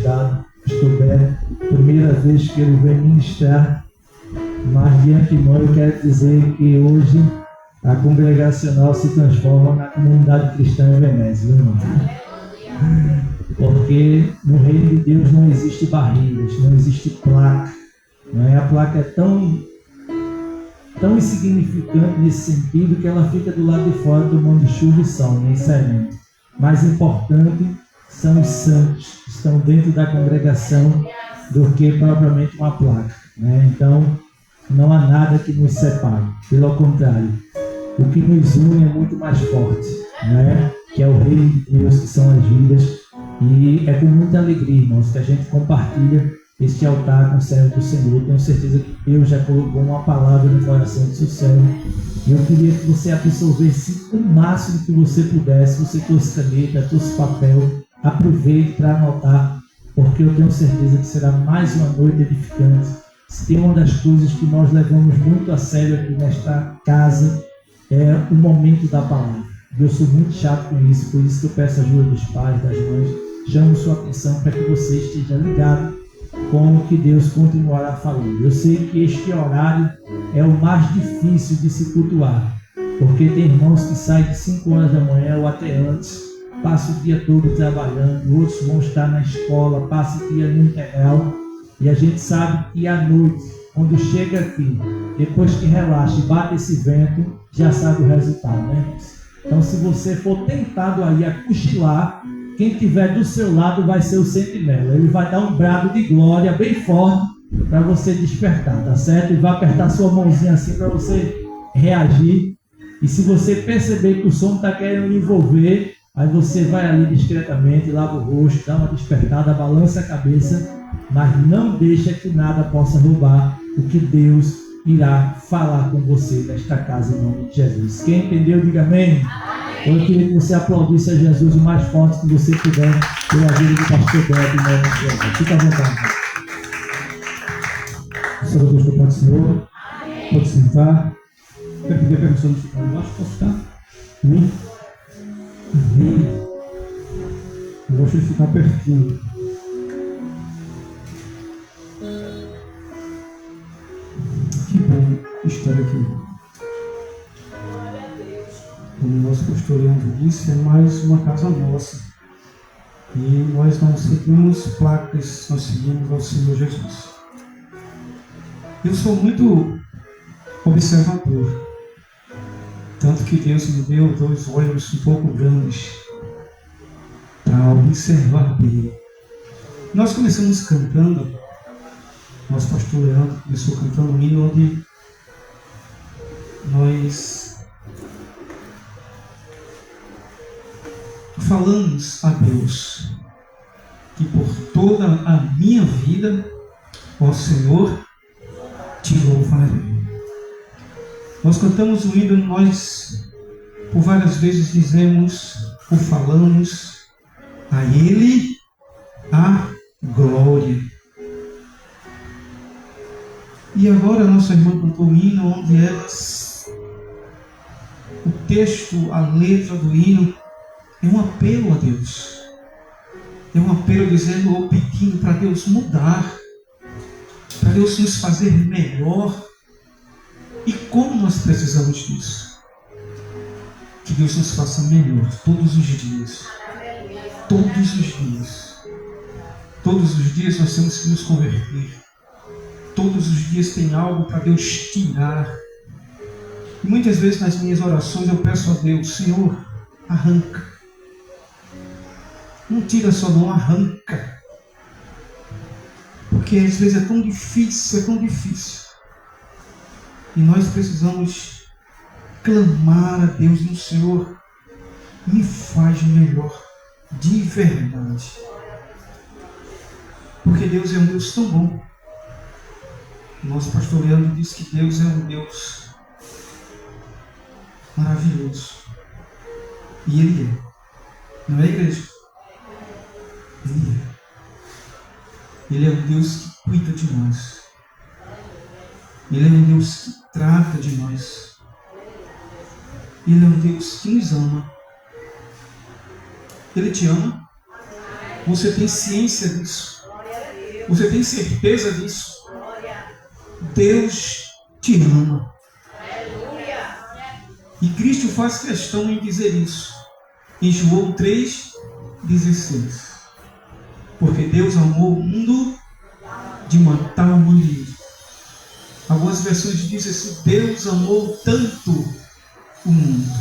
ajudado, pastor Beto, primeira vez que ele vem ministrar, mas de antemão eu quero dizer que hoje a congregacional se transforma na comunidade cristã em Veneza, irmão. Porque no reino de Deus não existe barreiras, não existe placa, não é? A placa é tão insignificante nesse sentido que ela fica do lado de fora tomando chuva e sol, nem semente. Mais importante são os santos que estão dentro da congregação do que propriamente uma placa, né? Então não há nada que nos separe, pelo contrário, o que nos une é muito mais forte, né? Que é o reino de Deus, que são as vidas, e é com muita alegria, irmãos, que a gente compartilha este altar com o servo do Senhor. Tenho certeza que Deus já colocou uma palavra no coração do seu servo, e eu queria que você absorvesse o máximo que você pudesse. Você trouxe caneta, trouxe papel, aproveite para anotar, porque eu tenho certeza que será mais uma noite edificante. Se tem uma das coisas que nós levamos muito a sério aqui nesta casa, é o momento da palavra. Eu sou muito chato com isso, por isso que eu peço a ajuda dos pais, das mães. Chamo sua atenção para que você esteja ligado com o que Deus continuará falando. Eu sei que este horário é o mais difícil de se cultuar, porque tem irmãos que saem de 5 horas da manhã ou até antes, passam o dia todo trabalhando, outros vão estar na escola, passam o dia no integral, e a gente sabe que à noite, quando chega aqui, depois que relaxa e bate esse vento, já sabe o resultado, né? Então, se você for tentado aí a cochilar, quem estiver do seu lado vai ser o sentinela. Ele vai dar um brado de glória bem forte para você despertar, tá certo? E vai apertar sua mãozinha assim para você reagir. E se você perceber que o som está querendo lhe envolver, aí você vai ali discretamente, lava o rosto, dá uma despertada, balança a cabeça, mas não deixa que nada possa roubar o que Deus irá falar com você nesta casa em nome de Jesus. Quem entendeu, diga amém. Eu queria que você aplaudisse a Jesus o mais forte que você puder, pela ajuda do pastor Beto em nome de Jesus. Fica à vontade. Senhor Deus do Pai do Senhor, pode sentar. Quero pedir a permissão de ficar embaixo, posso ficar? Amém? Eu gosto de ficar pertinho. Que bom estar aqui. Como o nosso pastor Leandro disse, é mais uma casa nossa. E nós não seguimos placas, nós seguimos ao Senhor Jesus. Eu sou muito observador. Tanto que Deus me deu 2 olhos um pouco grandes para observar bem. Nós começamos cantando, nosso pastor Leandro começou cantando um hino onde nós falamos a Deus que por toda a minha vida, ó Senhor, te louvarei. Nós cantamos o hino, nós por várias vezes dizemos ou falamos a Ele a glória. E agora a nossa irmã cantou o hino onde o texto, a letra do hino é um apelo a Deus. É um apelo dizendo ou pedindo para Deus mudar, para Deus nos fazer melhor. E como nós precisamos disso? Que Deus nos faça melhor todos os dias. Todos os dias. Todos os dias nós temos que nos converter. Todos os dias tem algo para Deus tirar. E muitas vezes nas minhas orações eu peço a Deus, Senhor, arranca. Não tira só não, arranca. Porque às vezes é tão difícil. E nós precisamos clamar a Deus no Senhor. Me faz melhor, de verdade. Porque Deus é um Deus tão bom. Nosso pastor Leandro diz que Deus é um Deus maravilhoso. E Ele é. Não é, igreja? Ele é. Ele é um Deus que cuida de nós. Ele é um Deus que trata de nós. Ele é um Deus que nos ama. Ele te ama. Você tem ciência disso. Você tem certeza disso? Deus te ama. E Cristo faz questão em dizer isso. Em João 3,16. Porque Deus amou o mundo de uma tal maneira. Algumas versões dizem assim: Deus amou tanto o mundo.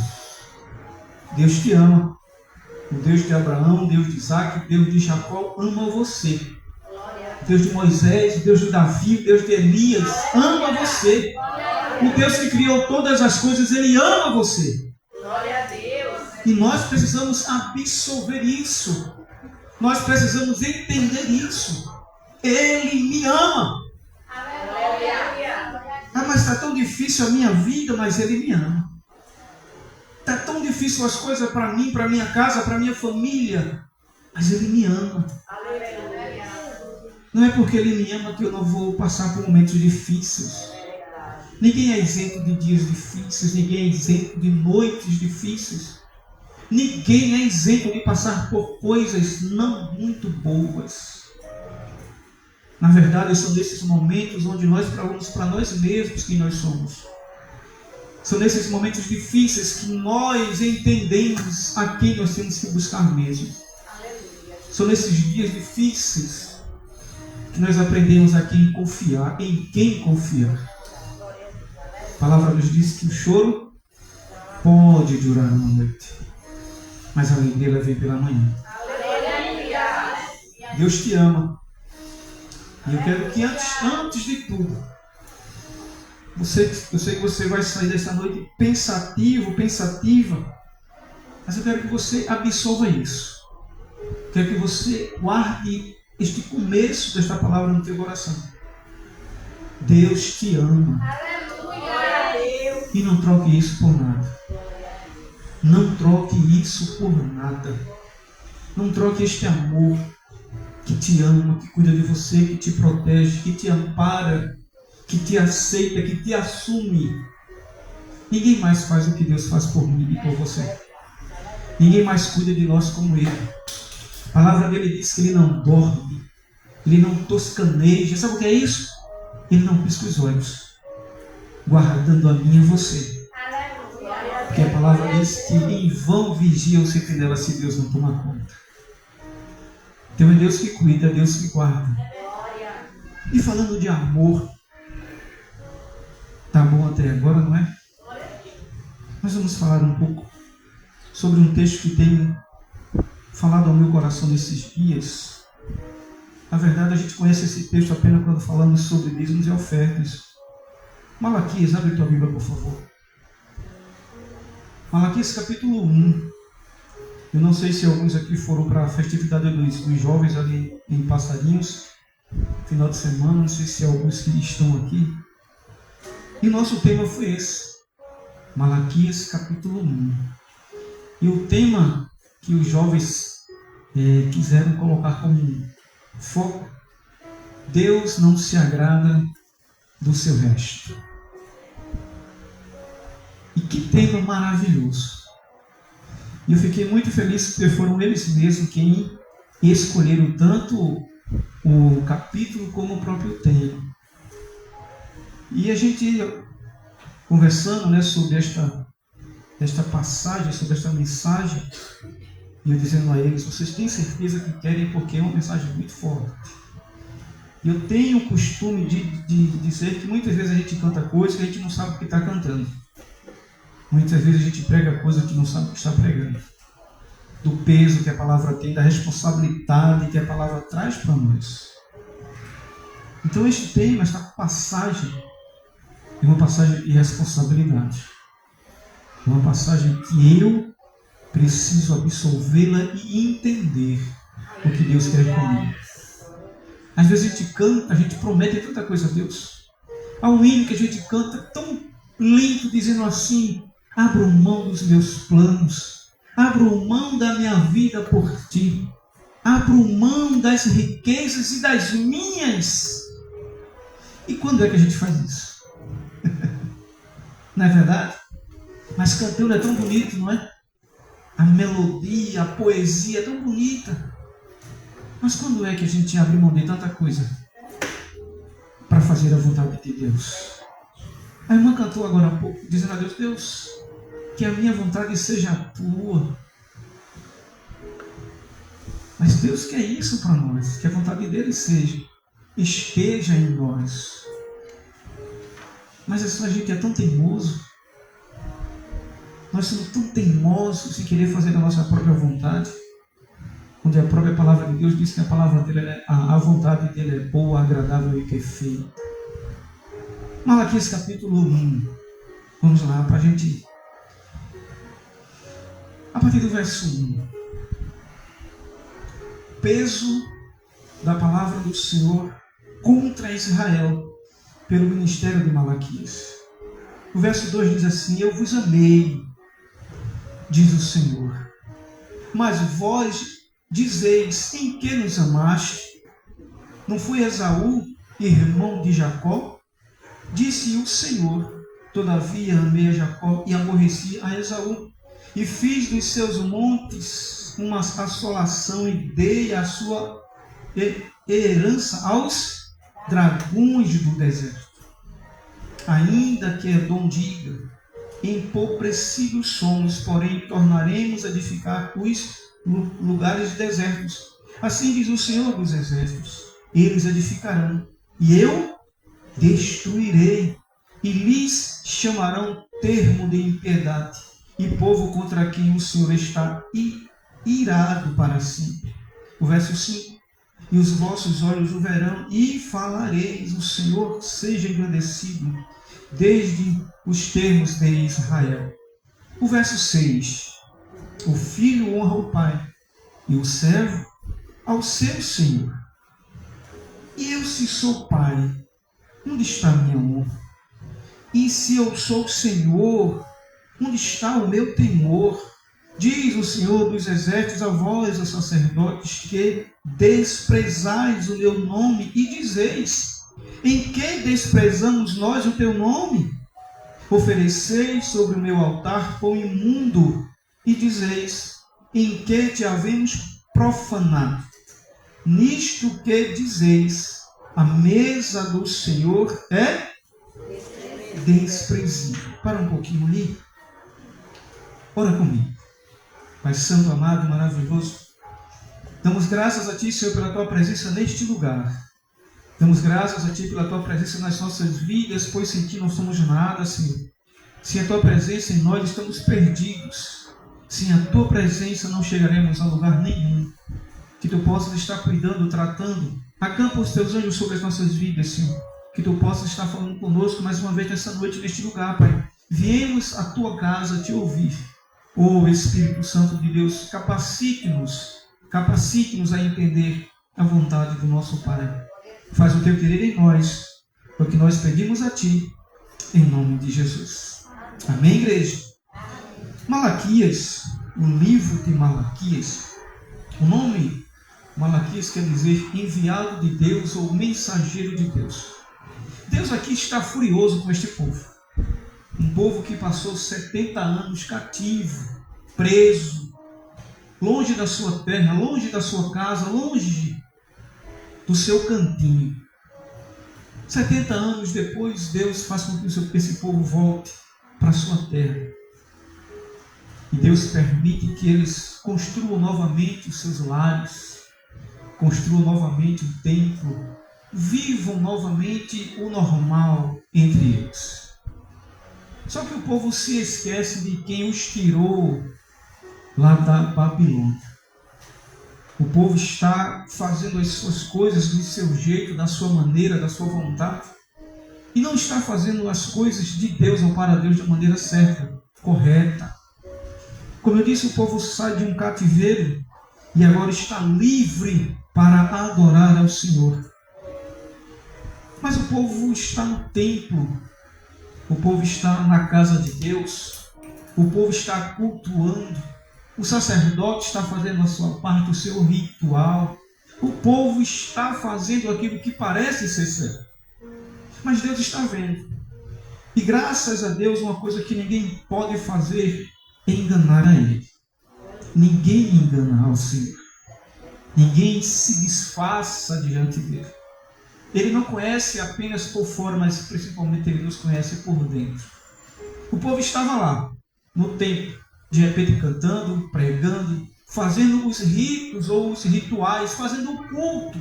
Deus te ama. O Deus de Abraão, o Deus de Isaac, o Deus de Jacó ama você. O Deus de Moisés, o Deus de Davi, o Deus de Elias ama você. O Deus que criou todas as coisas, Ele ama você. E nós precisamos absorver isso. Nós precisamos entender isso. Ele me ama. Ah, mas está tão difícil a minha vida, mas Ele me ama. Está tão difícil as coisas para mim, para minha casa, para minha família, mas Ele me ama. Não é porque Ele me ama que eu não vou passar por momentos difíceis. Ninguém é isento de dias difíceis, ninguém é isento de noites difíceis. Ninguém é isento de passar por coisas não muito boas. Na verdade, são nesses momentos onde nós provamos para nós mesmos quem nós somos. São nesses momentos difíceis que nós entendemos a quem nós temos que buscar mesmo. São nesses dias difíceis que nós aprendemos a quem confiar, em quem confiar. A palavra nos diz que o choro pode durar uma noite, mas a alegria vem pela manhã. Deus te ama. E eu quero que antes de tudo, eu sei que você vai sair dessa noite pensativo, pensativa, mas eu quero que você absorva isso. Quero que você guarde este começo desta palavra no teu coração. Deus te ama. E não troque isso por nada. Não troque isso por nada. Não troque este amor que te ama, que cuida de você, que te protege, que te ampara, que te aceita, que te assume. Ninguém mais faz o que Deus faz por mim e por você. Ninguém mais cuida de nós como Ele. A palavra dele diz que Ele não dorme, Ele não toscaneja. Sabe o que é isso? Ele não pisca os olhos, guardando a mim e você. Porque a palavra diz que em vão vigia o sentinela se Deus não toma conta. Então é Deus que cuida, é Deus que guarda. E falando de amor, tá bom até agora, não é? Nós vamos falar um pouco sobre um texto que tem falado ao meu coração nesses dias. Na verdade, a gente conhece esse texto apenas quando falamos sobre dízimos e ofertas. Malaquias, abre tua Bíblia, por favor. Malaquias capítulo 1. Eu não sei se alguns aqui foram para a festividade dos jovens ali em Passarinhos, final de semana, não sei se alguns que estão aqui. E nosso tema foi esse, Malaquias capítulo 1. E o tema que os jovens quiseram colocar como foco: Deus não se agrada do seu resto. E que tema maravilhoso! E eu fiquei muito feliz porque foram eles mesmos quem escolheram tanto o capítulo como o próprio tema. E a gente conversando, né, sobre esta passagem, sobre esta mensagem, e eu dizendo a eles: vocês têm certeza que querem, porque é uma mensagem muito forte. E eu tenho o costume de dizer que muitas vezes a gente canta coisas que a gente não sabe o que está cantando. Muitas vezes a gente prega coisas que não sabe o que está pregando. Do peso que a palavra tem, da responsabilidade que a palavra traz para nós. Então este tema, esta passagem, é uma passagem de responsabilidade. É uma passagem que eu preciso absorvê-la e entender o que Deus quer comigo. Às vezes a gente canta, a gente promete tanta coisa a Deus. Há um hino que a gente canta tão lindo, dizendo assim: abro mão dos meus planos, abro mão da minha vida por ti, abro mão das riquezas e das minhas. E quando é que a gente faz isso? Não é verdade? Mas cantando é tão bonito, não é? A melodia, a poesia é tão bonita. Mas quando é que a gente abre mão de tanta coisa fazer a vontade de Deus. A irmã cantou agora há pouco, dizendo a Deus: Deus, que a minha vontade seja a tua. Mas Deus quer isso para nós, que a vontade dele esteja em nós. Mas a gente é tão teimoso. Nós somos tão teimosos em querer fazer a nossa própria vontade, onde a própria palavra de Deus diz que a vontade dele é boa, agradável e perfeita. Malaquias capítulo 1. Vamos lá, para a gente... A partir do verso 1. Peso da palavra do Senhor contra Israel, pelo ministério de Malaquias. O verso 2 diz assim: eu vos amei, diz o Senhor, mas vós dizeis: em que nos amaste? Não foi Esaú, irmão de Jacó? Disse o Senhor: todavia amei a Jacó e aborreci a Esaú, e fiz dos seus montes uma assolação e dei a sua herança aos dragões do deserto. Ainda que Edom diga: empobrecidos somos, porém tornaremos a edificar os lugares desertos. Assim diz o Senhor dos exércitos: eles edificarão, e eu destruirei, e lhes chamarão termo de impiedade, e povo contra quem o Senhor está irado para sempre. O verso 5: e os vossos olhos o verão, e falareis: o Senhor seja engrandecido desde os termos de Israel. O verso 6: o filho honra o pai, e o servo ao seu senhor. E eu, se sou pai, onde está a minha honra? E se eu sou senhor, onde está o meu temor? Diz o Senhor dos exércitos a vós, os sacerdotes, que desprezais o meu nome e dizeis: em que desprezamos nós o teu nome? Ofereceis sobre o meu altar pão imundo e dizeis: em que te havemos profanado? Nisto que dizeis: a mesa do Senhor é desprezível. Para um pouquinho ali. Ora comigo. Pai Santo, amado, maravilhoso, damos graças a Ti, Senhor, pela Tua presença neste lugar. Damos graças a Ti pela Tua presença nas nossas vidas, pois sem Ti não somos nada, Senhor. Sem a Tua presença em nós estamos perdidos. Sem a Tua presença não chegaremos a lugar nenhum. Que Tu possas estar cuidando, tratando. Acampa os Teus anjos sobre as nossas vidas, Senhor. Que Tu possas estar falando conosco mais uma vez nessa noite, neste lugar, Pai. Viemos à Tua casa Te ouvir. Ó Espírito Santo de Deus, capacite-nos a entender a vontade do nosso Pai. Faz o Teu querer em nós, porque nós pedimos a Ti, em nome de Jesus. Amém, igreja? Malaquias, o livro de Malaquias, o nome Malaquias quer dizer enviado de Deus ou mensageiro de Deus. Deus aqui está furioso com este povo. Um povo que passou 70 anos cativo, preso, longe da sua terra, longe da sua casa, longe do seu cantinho. 70 anos depois, Deus faz com que esse povo volte para a sua terra. E Deus permite que eles construam novamente os seus lares, construam novamente o templo, vivam novamente o normal entre eles. Só que o povo se esquece de quem os tirou lá da Babilônia. O povo está fazendo as suas coisas do seu jeito, da sua maneira, da sua vontade, e não está fazendo as coisas de Deus ou para Deus de maneira certa, correta. Como eu disse, o povo sai de um cativeiro e agora está livre para adorar ao Senhor. Mas o povo está no templo, o povo está na casa de Deus, o povo está cultuando, o sacerdote está fazendo a sua parte, o seu ritual, o povo está fazendo aquilo que parece ser certo. Mas Deus está vendo. E graças a Deus, uma coisa que ninguém pode fazer é enganar a Ele. Ninguém engana ao Senhor. Ninguém se disfarça diante dele. Ele não conhece apenas por fora, mas principalmente Ele nos conhece por dentro. O povo estava lá, no templo, de repente cantando, pregando, fazendo os ritos ou os rituais, fazendo o culto.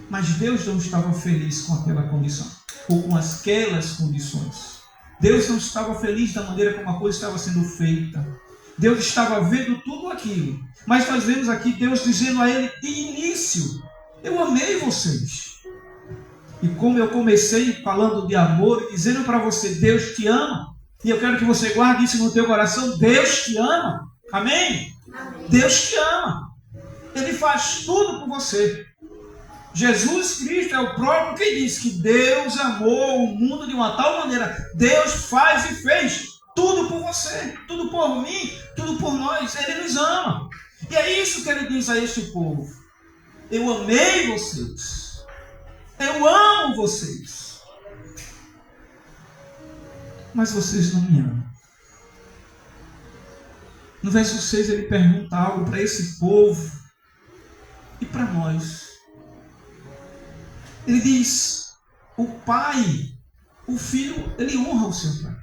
Mas Deus não estava feliz com aquela condição, ou com aquelas condições. Deus não estava feliz da maneira como a coisa estava sendo feita. Deus estava vendo tudo aquilo. Mas nós vemos aqui Deus dizendo a ele de início: eu amei vocês. E como eu comecei falando de amor, dizendo para você, Deus te ama. E eu quero que você guarde isso no teu coração. Deus te ama. Amém? Amém. Deus te ama. Ele faz tudo por você. Jesus Cristo é o próprio que diz que Deus amou o mundo de uma tal maneira. Deus faz e fez tudo por você, tudo por mim, tudo por nós. Ele nos ama. E é isso que ele diz a este povo: eu amei vocês. Eu amo vocês. Mas vocês não me amam. No verso 6 ele pergunta algo para esse povo e para nós. Ele diz: o pai, o filho, ele honra o seu pai.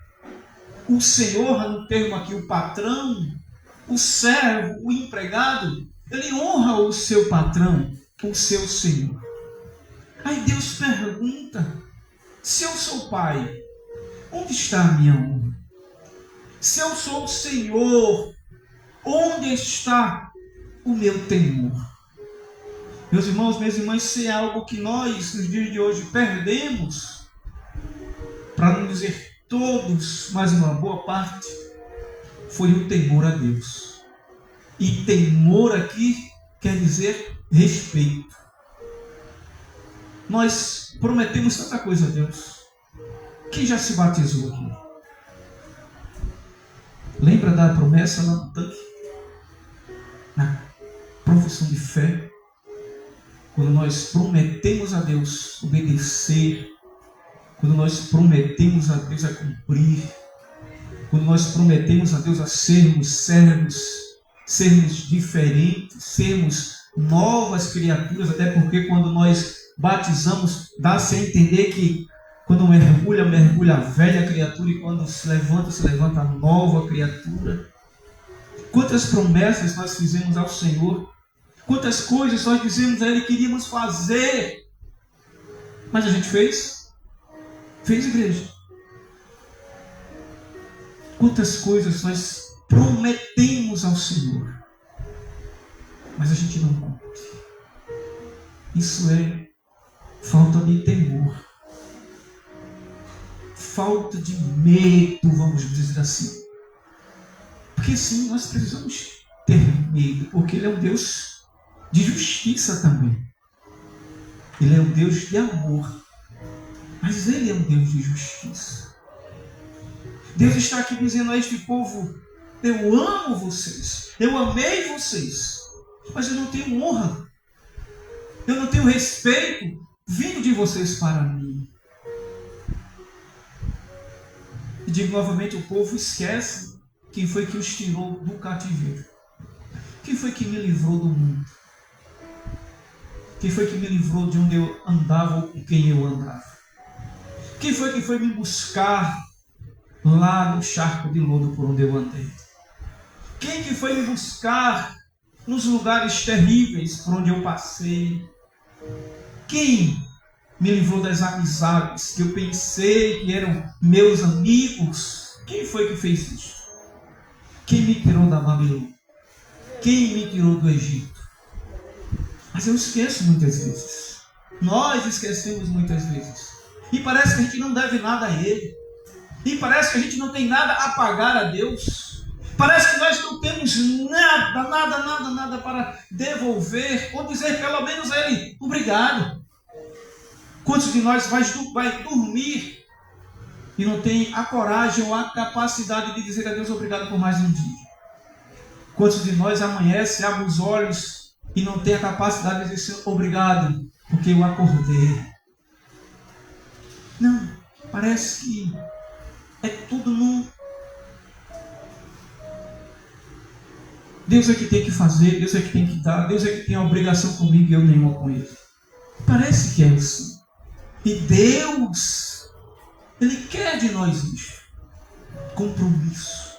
O senhor, no termo aqui, o patrão, o servo, o empregado, ele honra o seu patrão, o seu senhor. Aí Deus pergunta: se eu sou pai, onde está a minha honra? Se eu sou o Senhor, onde está o meu temor? Meus irmãos, minhas irmãs, se é algo que nós, nos dias de hoje, perdemos, para não dizer todos, mas uma boa parte, foi o temor a Deus. E temor aqui quer dizer respeito. Nós prometemos tanta coisa a Deus. Quem já se batizou aqui? Lembra da promessa lá no tanque? Na profissão de fé? Quando nós prometemos a Deus obedecer, quando nós prometemos a Deus a cumprir, quando nós prometemos a Deus a sermos servos, sermos diferentes, sermos novas criaturas, até porque quando nós batizamos, dá-se a entender que quando mergulha a velha criatura, e quando se levanta a nova criatura. Quantas promessas nós fizemos ao Senhor, quantas coisas nós dizemos a Ele que iríamos fazer, mas a gente fez? Fez, igreja? Quantas coisas nós prometemos ao Senhor, mas a gente não cumpre. Isso é falta de temor, falta de medo, vamos dizer assim. Porque sim, nós precisamos ter medo, porque Ele é um Deus de justiça também. Ele é um Deus de amor, mas Ele é um Deus de justiça. Deus está aqui dizendo a este povo: eu amo vocês, eu amei vocês, mas eu não tenho honra, eu não tenho respeito vindo de vocês para mim. E digo novamente, o povo esquece quem foi que os tirou do cativeiro. Quem foi que me livrou do mundo? Quem foi que me livrou de onde eu andava ou com quem eu andava? Quem foi que foi me buscar lá no charco de lodo por onde eu andei? Quem que foi me buscar nos lugares terríveis por onde eu passei? Quem me livrou das amizades que eu pensei que eram meus amigos? Quem foi que fez isso? Quem me tirou da Babilônia? Quem me tirou do Egito? Mas eu esqueço muitas vezes. Nós esquecemos muitas vezes. E parece que a gente não deve nada a Ele. E parece que a gente não tem nada a pagar a Deus. Parece que nós não temos nada para devolver, ou dizer pelo menos a Ele obrigado. Quantos de nós vai dormir e não tem a coragem ou a capacidade de dizer a Deus obrigado por mais um dia? Quantos de nós amanhece, abre os olhos e não tem a capacidade de dizer obrigado porque eu acordei? Não, parece que é tudo num... Deus é que tem que fazer, Deus é que tem que dar, Deus é que tem a obrigação comigo e eu nenhuma com Ele. Parece que é assim. E Deus, Ele quer de nós isso. Compromisso,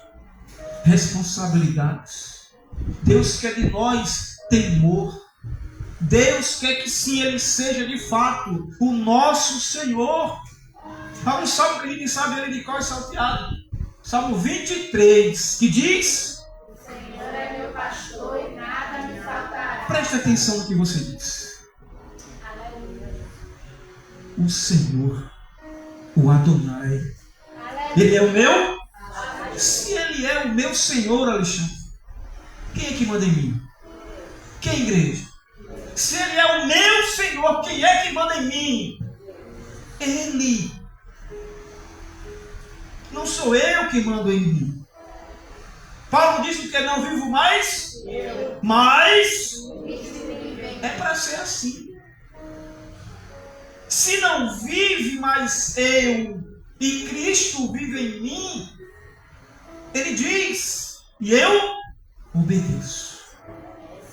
responsabilidades. Deus quer de nós temor. Deus quer que sim, Ele seja de fato o nosso Senhor. Há um salmo que a gente sabe ele de cor e salteado. Salmo 23, que diz: O Senhor é meu pastor e nada me faltará. Preste atenção no que você diz. Aleluia. O Senhor, o Adonai, Aleluia. Ele é o meu? Se Ele é o meu Senhor, Alexandre, quem é que manda em mim? Quem é a igreja? Se Ele é o meu Senhor, quem é que manda em mim? Ele. Não sou eu que mando em mim. Paulo disse que não vivo mais, mas é para ser assim. Se não vive mais eu e Cristo vive em mim, ele diz, e eu obedeço,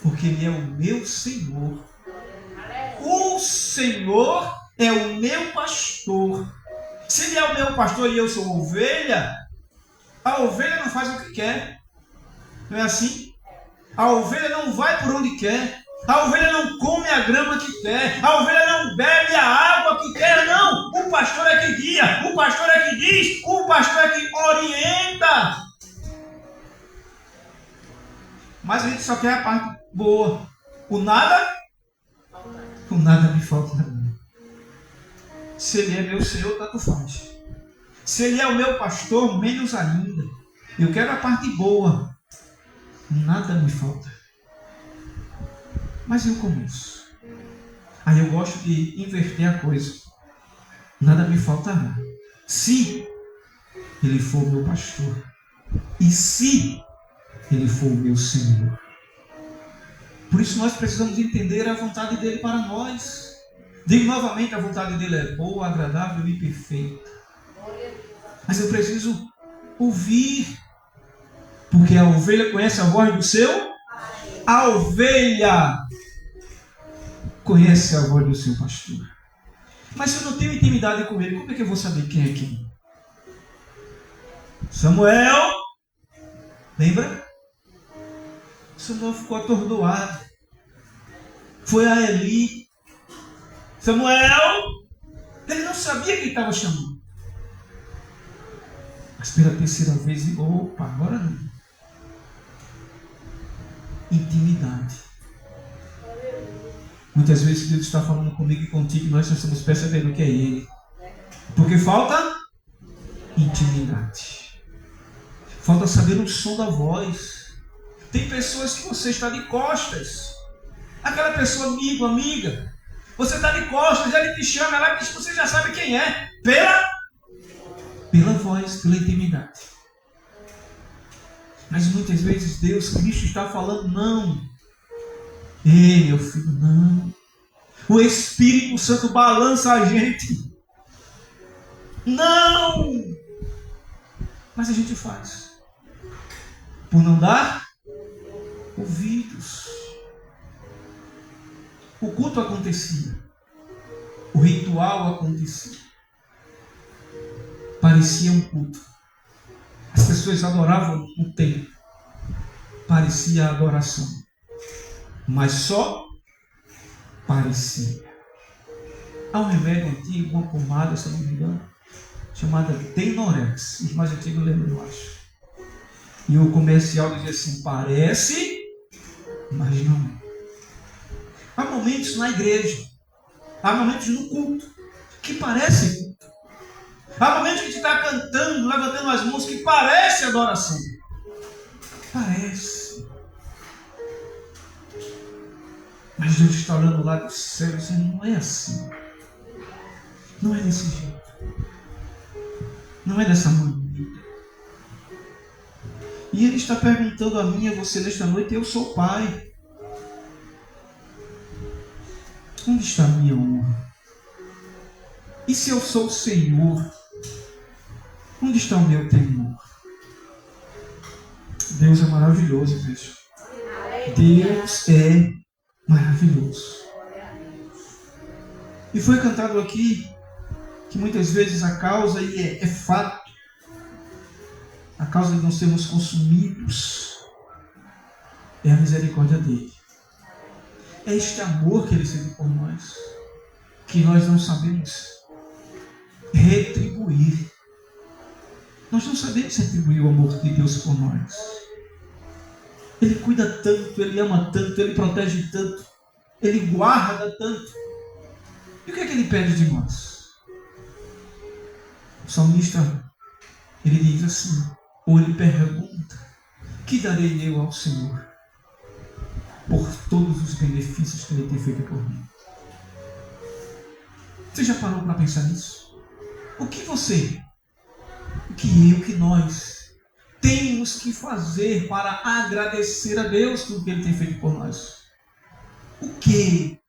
porque Ele é o meu Senhor. O Senhor é o meu pastor. Se Ele é o meu pastor e eu sou ovelha, a ovelha não faz o que quer. Não é assim? A ovelha não vai por onde quer. A ovelha não come a grama que quer. A ovelha não bebe a água que quer. Não! O pastor é que guia. O pastor é que diz. O pastor é que orienta. Mas a gente só quer a parte boa. O nada me falta. Se Ele é meu Senhor, tanto faz. Se Ele é o meu pastor, menos ainda. Eu quero a parte boa. Nada me falta. Mas eu começo. Aí eu gosto de inverter a coisa. Nada me faltará. Se Ele for o meu pastor. E se Ele for o meu Senhor. Por isso nós precisamos entender a vontade dEle para nós. Digo novamente, a vontade dEle é boa, agradável e perfeita. Mas eu preciso ouvir. Porque a ovelha conhece a voz do seu. A ovelha conhece a voz do seu pastor. Mas se eu não tenho intimidade com ele, como é que eu vou saber quem é quem? Samuel, lembra? Samuel ficou atordoado. Foi a Eli. Samuel, ele não sabia quem estava chamando. Mas pela terceira vez, opa, agora não. Intimidade. Muitas vezes Deus está falando comigo e contigo e nós estamos percebendo que é Ele. Porque falta intimidade. Falta saber o som da voz. Tem pessoas que você está de costas. Aquela pessoa amigo, amiga. Você está de costas, ele te chama, ela diz que você já sabe quem é. Pela voz, pela intimidade. Mas muitas vezes Deus, Cristo está falando não. Ei, meu filho, não. O Espírito Santo balança a gente. Não. Mas a gente faz. Por não dar ouvidos. O culto acontecia. O ritual acontecia. Parecia um culto. As pessoas adoravam o templo. Parecia adoração. Mas só parecia. Há um remédio antigo, uma pomada, se não me engano, chamada Denorex. Os mais antigos lembram, eu acho. E o comercial dizia assim, parece, mas não é. Há momentos na igreja, há momentos no culto, que parece culto. Há momentos que a gente está cantando, levantando as mãos, que parece adoração. Parece. Mas Deus está olhando lá do céu e dizendo, não é assim. Não é desse jeito. Não é dessa maneira. E Ele está perguntando a mim e a você nesta noite, eu sou pai. Onde está a minha honra? E se eu sou o Senhor? Onde está o meu temor? Deus é maravilhoso, veja. Deus é maravilhoso. E foi cantado aqui que muitas vezes a causa, e é fato, a causa de não sermos consumidos é a misericórdia dele. É este amor que ele sente por nós, que nós não sabemos retribuir. Nós não sabemos retribuir o amor de Deus por nós. Ele cuida tanto, ele ama tanto, ele protege tanto, ele guarda tanto. E o que é que ele pede de nós? O salmista, ele diz assim, ou ele pergunta: que darei eu ao Senhor por todos os benefícios que ele tem feito por mim? Você já parou para pensar nisso? O que você, o que eu, o que nós temos que fazer para agradecer a Deus por que ele tem feito por nós? O que?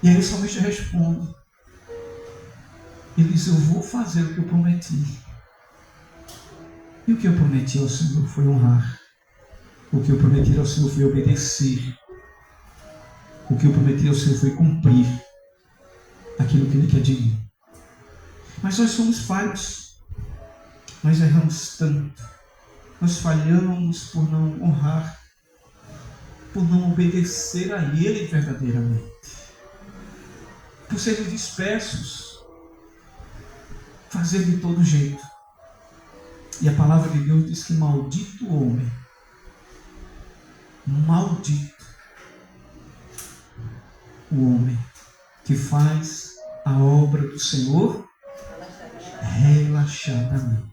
E aí o salmista responde. Ele diz: eu vou fazer o que eu prometi. E o que eu prometi ao Senhor foi honrar. O que eu prometi ao Senhor foi obedecer. O que eu prometi ao Senhor foi cumprir aquilo que Ele quer de mim. Mas nós somos falhos. Nós erramos tanto. Nós falhamos por não honrar, por não obedecer a Ele verdadeiramente, por sermos dispersos, fazer de todo jeito. E a palavra de Deus diz que maldito o homem, maldito o homem que faz a obra do Senhor relaxadamente.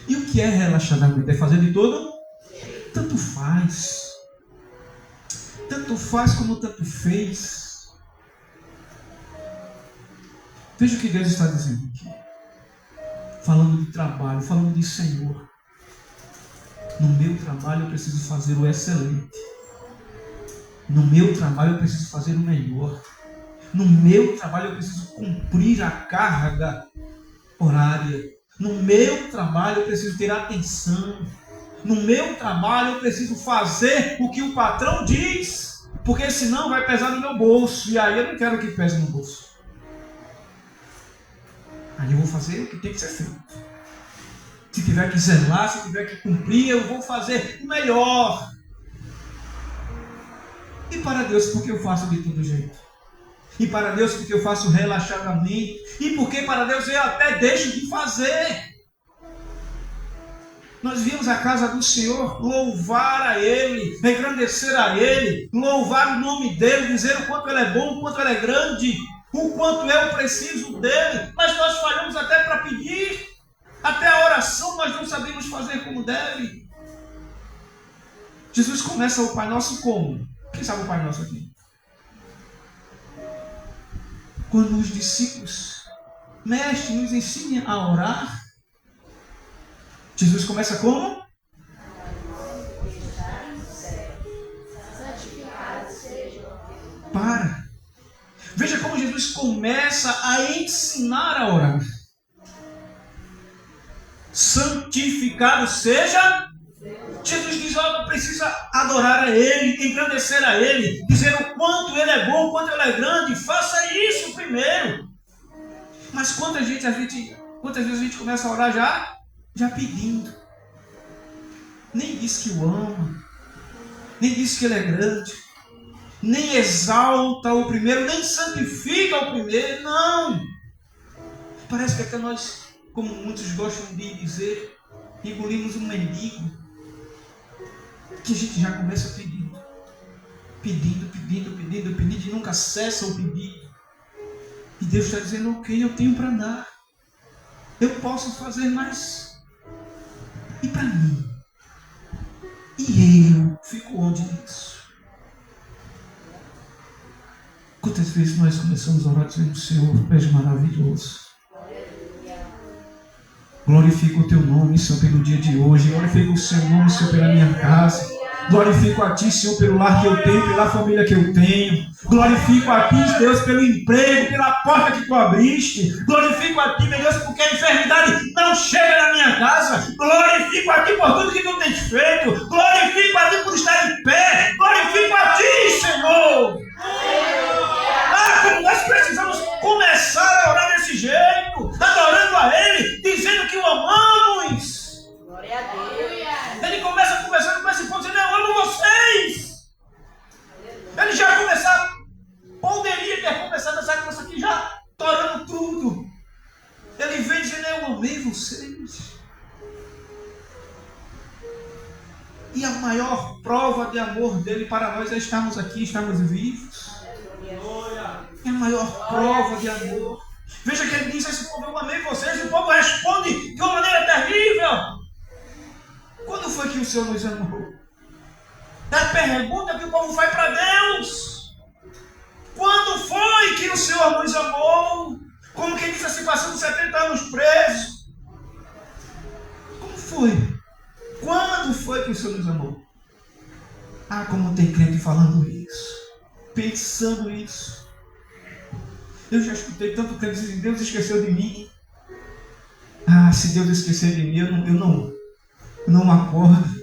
E o que é relaxadamente? É fazer de todo? Tanto faz. Tanto faz como tanto fez. Veja o que Deus está dizendo aqui. Falando de trabalho, falando de Senhor. No meu trabalho eu preciso fazer o excelente. No meu trabalho eu preciso fazer o melhor. No meu trabalho eu preciso cumprir a carga horária. No meu trabalho eu preciso ter atenção. No meu trabalho eu preciso fazer o que o patrão diz, porque senão vai pesar no meu bolso. E aí eu não quero que pese no bolso. Aí eu vou fazer o que tem que ser feito. Se tiver que zelar, se tiver que cumprir, eu vou fazer o melhor. E para Deus, porque eu faço de todo jeito. E para Deus, porque eu faço relaxadamente. E porque para Deus eu até deixo de fazer. Nós viemos à casa do Senhor louvar a Ele, engrandecer a Ele, louvar o nome dEle, dizer o quanto Ele é bom, o quanto Ele é grande, o quanto eu preciso dEle. Mas nós falhamos até para pedir, até a oração nós não sabemos fazer como deve. Jesus começa o Pai Nosso como? Quem sabe o Pai Nosso aqui? Quando os discípulos, mestre, nos ensinem a orar, Jesus começa como? Para. Veja como Jesus começa a ensinar a orar. Santificado seja. Jesus diz: olha, precisa adorar a Ele, engrandecer a Ele, dizer o quanto Ele é bom, o quanto Ele é grande. Faça isso primeiro. Mas quantas vezes a gente começa a orar já pedindo. Nem diz que o ama, nem diz que Ele é grande, nem exalta o primeiro, nem santifica o primeiro. Não. Parece que até nós, como muitos gostam de dizer, engolimos um mendigo, que a gente já começa pedindo, e nunca cessa o pedido. E Deus está dizendo: ok, eu tenho para dar, eu posso fazer mais. E para mim? E eu fico onde nisso? Quantas vezes nós começamos a orar dizendo: Senhor, Tu és maravilhoso. Glorifico o Teu nome, Senhor, pelo dia de hoje. Glorifico o Seu nome, Senhor, pela minha casa. Glorifico a Ti, Senhor, pelo lar que eu tenho, pela família que eu tenho. Glorifico a Ti, Deus, pelo emprego, pela porta que Tu abriste. Glorifico a Ti, meu Deus, porque a enfermidade não chega na minha casa. Glorifico a Ti por tudo que Tu tens feito. Glorifico a Ti por estar em pé. Glorifico a Ti, Senhor. Como nós precisamos começar a orar desse crianças aqui já torando tudo. Ele vem dizendo, eu amei vocês. E a maior prova de amor dele para nós é estarmos aqui, estarmos vivos. É a maior prova de amor. Veja que ele diz, esse povo, eu amei vocês, e o povo responde de uma maneira terrível. Quando foi que o Senhor nos amou? É a pergunta que o povo faz para Deus. Quando foi que o Senhor nos amou? Como quem diz assim, passando 70 anos preso. Como foi? Quando foi que o Senhor nos amou? Ah, como tem crente falando isso, pensando isso. Eu já escutei tanto crente dizendo, Deus esqueceu de mim. Ah, se Deus esquecer de mim, eu não acordo.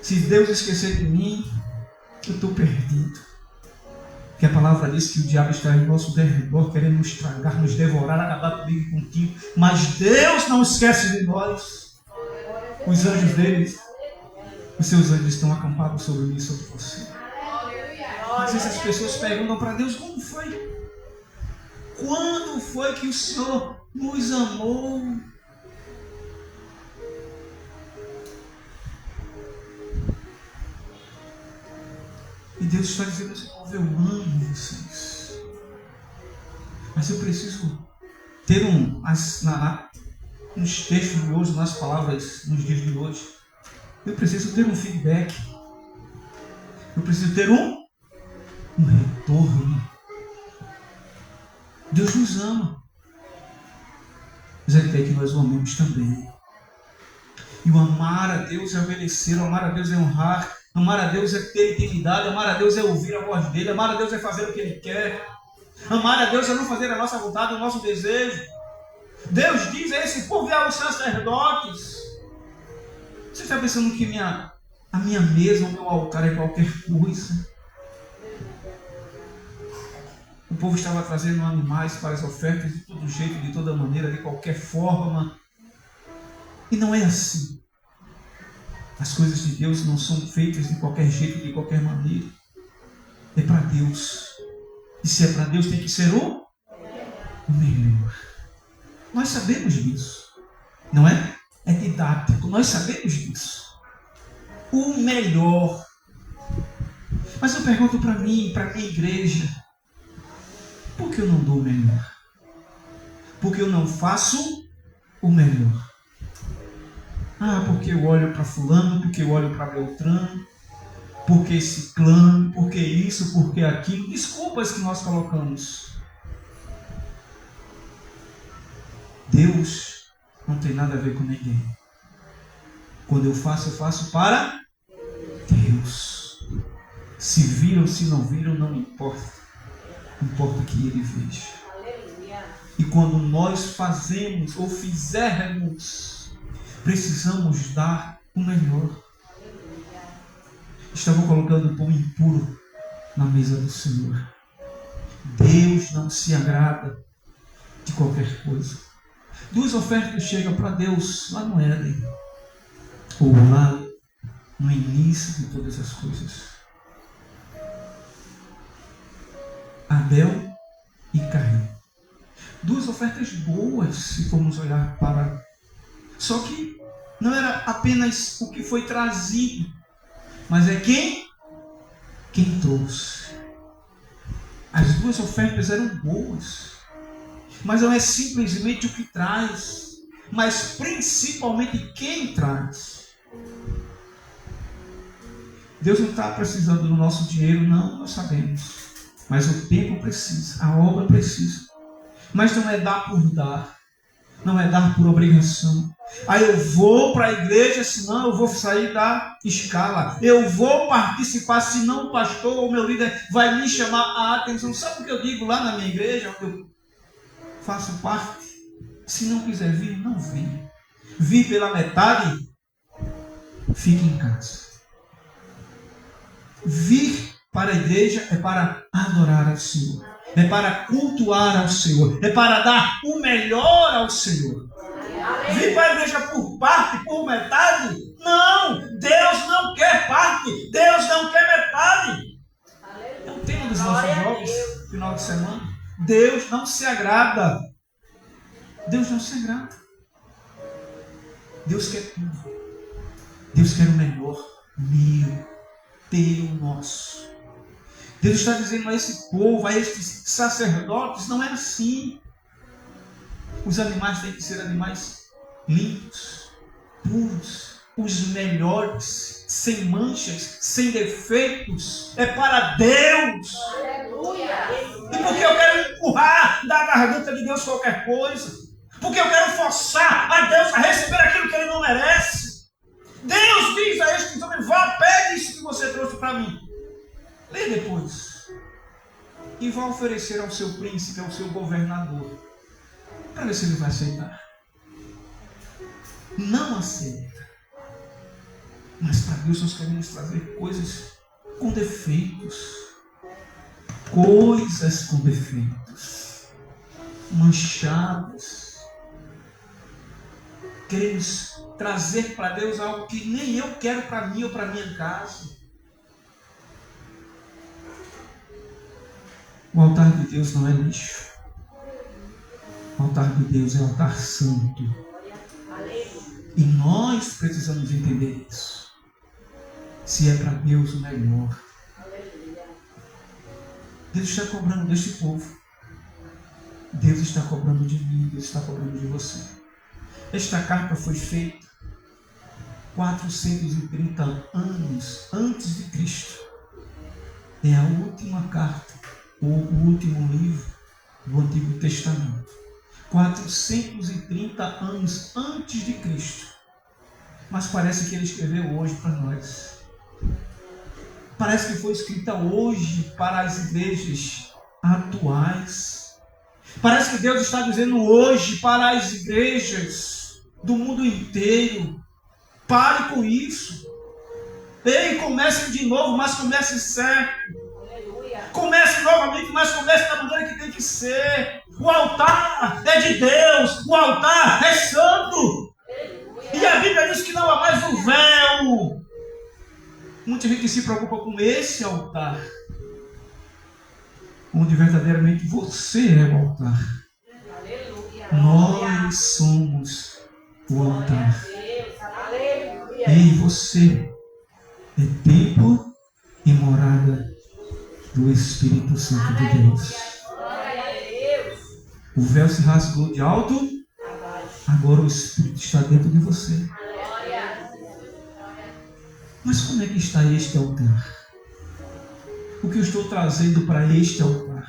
Se Deus esquecer de mim, eu estou perdido. Porque a palavra diz que o diabo está em nosso derredor, querendo nos estragar, nos devorar, acabar comigo e contigo. Mas Deus não esquece de nós. Os anjos dele, os seus anjos estão acampados sobre mim e sobre você. Às vezes as pessoas perguntam para Deus, como foi? Quando foi que o Senhor nos amou? E Deus está dizendo assim, eu amo vocês. Mas eu preciso ter nos textos de hoje, nas palavras, nos dias de hoje, eu preciso ter um feedback. Eu preciso ter um retorno. Deus nos ama. Mas Ele quer que nós o amemos também. E o amar a Deus é obedecer, o amar a Deus é honrar, amar a Deus é ter intimidade, amar a Deus é ouvir a voz dele, amar a Deus é fazer o que Ele quer. Amar a Deus é não fazer a nossa vontade, o nosso desejo. Deus diz a esse povo e aos sacerdotes. Você está pensando que a minha mesa, o meu altar é qualquer coisa? O povo estava trazendo animais para as ofertas de todo jeito, de toda maneira, de qualquer forma. E não é assim. As coisas de Deus não são feitas de qualquer jeito, de qualquer maneira. É para Deus. E se é para Deus, tem que ser o melhor. Nós sabemos disso. Não é? É didático. Nós sabemos disso. O melhor. Mas eu pergunto para mim, para a minha igreja, por que eu não dou o melhor? Porque eu não faço o melhor. Ah, porque eu olho para fulano, porque eu olho para Beltrano, porque ciclano, porque isso, porque aquilo. Desculpas que nós colocamos. Deus não tem nada a ver com ninguém. Quando eu faço para Deus. Se viram, se não viram, não importa. Importa que Ele veja. E quando nós fazemos ou fizermos, precisamos dar o melhor. Estavam colocando pão impuro na mesa do Senhor. Deus não se agrada de qualquer coisa. Duas ofertas chegam para Deus lá no Éden, ou lá no início de todas as coisas. Abel e Caim. Duas ofertas boas, se formos olhar para. Só que não era apenas o que foi trazido, mas é quem trouxe. As duas ofertas eram boas, mas não é simplesmente o que traz, mas principalmente quem traz. Deus não está precisando do nosso dinheiro, não, nós sabemos. Mas o tempo precisa, a obra precisa. Mas não é dar por dar, não é dar por obrigação. Aí eu vou para a igreja, senão eu vou sair da escala. Eu vou participar, senão o pastor ou meu líder vai me chamar a atenção. Sabe o que eu digo lá na minha igreja, onde eu faço parte? Se não quiser vir, não venha. Vir pela metade, fique em casa. Vir para a igreja é para adorar ao Senhor, é para cultuar ao Senhor, é para dar o melhor ao Senhor. Vir para a igreja por parte, por metade? Não! Deus não quer parte, Deus não quer metade. É o tema dos nossos jovens. final de semana. Deus não se agrada. Deus não se agrada. Deus quer tudo. Deus quer o melhor. Meu, teu, nosso. Deus está dizendo a esse povo, a estes sacerdotes, não é assim. Os animais têm que ser animais limpos, puros, os melhores, sem manchas, sem defeitos. É para Deus. Aleluia. E porque eu quero empurrar da garganta de Deus qualquer coisa? Porque eu quero forçar a Deus a receber aquilo que Ele não merece? Deus diz a este homem: vá, pegue isso que você trouxe para mim. Lê depois. E vá oferecer ao seu príncipe, ao seu governador, para ver se ele vai aceitar. Não aceita. Mas para Deus nós queremos trazer coisas com defeitos. Coisas com defeitos. Manchadas. Queremos trazer para Deus algo que nem eu quero para mim ou para minha casa. O altar de Deus não é lixo. O altar de Deus é altar santo. E nós precisamos entender isso. Se é para Deus o melhor. Deus está cobrando deste povo. Deus está cobrando de mim. Deus está cobrando de você. Esta carta foi feita 430 anos antes de Cristo. É a última carta, ou o último livro do Antigo Testamento. 430 anos antes de Cristo. Mas parece que ele escreveu hoje para nós. Parece que foi escrita hoje para as igrejas atuais. Parece que Deus está dizendo hoje para as igrejas do mundo inteiro: pare com isso. Ei, comece de novo, mas comece certo. Comece novamente, mas comece da maneira que tem que ser. O altar é de Deus. O altar é santo. E a Bíblia diz que não há mais o véu. Muita gente se preocupa com esse altar, onde verdadeiramente você é o altar. Nós somos o altar. Ei, você é templo e morada do Espírito Santo de Deus. O véu se rasgou de alto, agora o Espírito está dentro de você. Mas como é que está este altar? O que eu estou trazendo para este altar?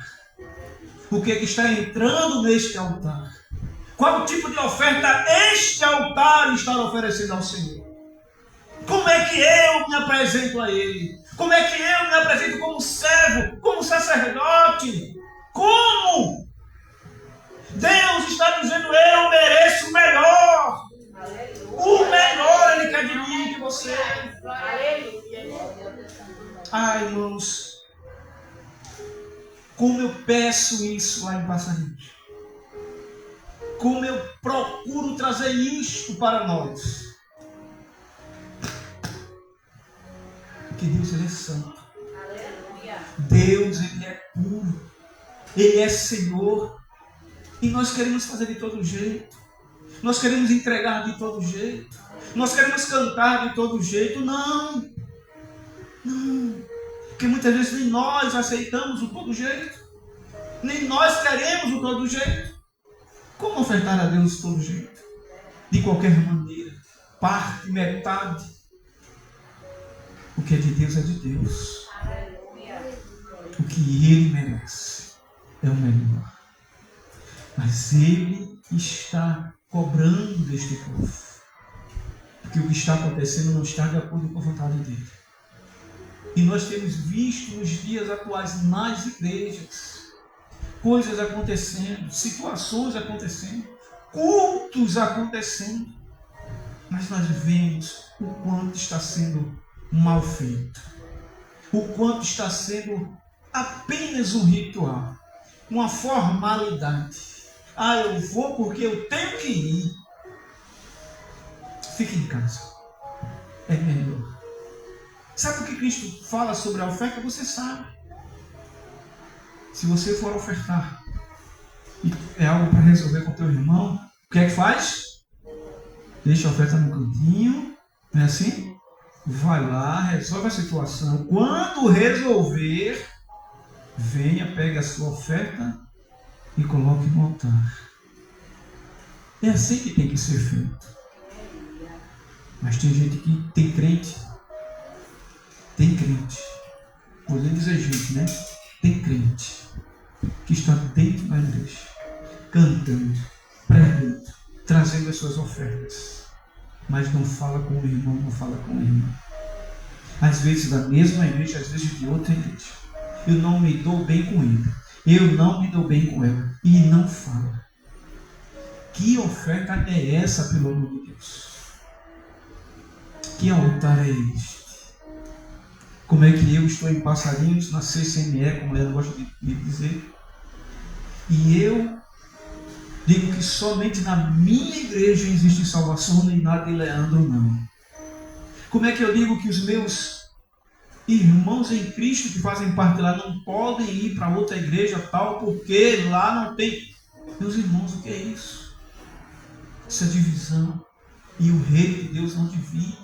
O que é que está entrando neste altar? Qual tipo de oferta este altar está oferecendo ao Senhor? Como é que eu me apresento a Ele? Como é que eu me apresento como servo, como sacerdote? Como? Deus está dizendo: eu mereço o melhor. O melhor Ele quer de mim, de você. Ai, irmãos, como eu peço isso lá em Passarinhos. Como eu procuro trazer isto para nós. Porque Deus, Ele é santo. Deus, Ele é puro. Ele é Senhor. E nós queremos fazer de todo jeito. Nós queremos entregar de todo jeito. Nós queremos cantar de todo jeito. Não. Não. Porque muitas vezes nem nós aceitamos o todo jeito. Nem nós queremos o todo jeito. Como ofertar a Deus de todo jeito? De qualquer maneira. Parte, metade. O que é de Deus é de Deus. O que Ele merece é o melhor. Mas Ele está cobrando deste povo. Porque o que está acontecendo não está de acordo com a vontade dEle. E nós temos visto nos dias atuais nas igrejas coisas acontecendo, situações acontecendo, cultos acontecendo. Mas nós vemos o quanto está sendo mal feito. O quanto está sendo apenas um ritual. Uma formalidade. Ah, eu vou porque eu tenho que ir. Fique em casa. É melhor. Sabe o que Cristo fala sobre a oferta? Você sabe. Se você for ofertar e é algo para resolver com o teu irmão, o que é que faz? Deixa a oferta no cantinho, não é assim? Vai lá, resolve a situação. Quando resolver, venha, pegue a sua oferta e coloque no altar. É assim que tem que ser feito. Mas tem gente que tem crente. Vou dizer gente, né? Tem crente que está dentro da igreja, cantando, pregando, trazendo as suas ofertas, mas não fala com o irmão, não fala com a irmã. Às vezes da mesma igreja, às vezes de outra igreja. Eu não me dou bem com ele, eu não me dou bem com ela, e não fala. Que oferta é essa, pelo amor de Deus? Que altar é este? Como é que eu estou em Passarinhos, na CCME, como ela gosta de dizer, e eu digo que somente na minha igreja existe salvação, nem nada de Leandro, não. Como é que eu digo que os meus irmãos em Cristo que fazem parte lá não podem ir para outra igreja tal, porque lá não tem... Meus irmãos, o que é isso? Isso é divisão. E o reino de Deus não divide.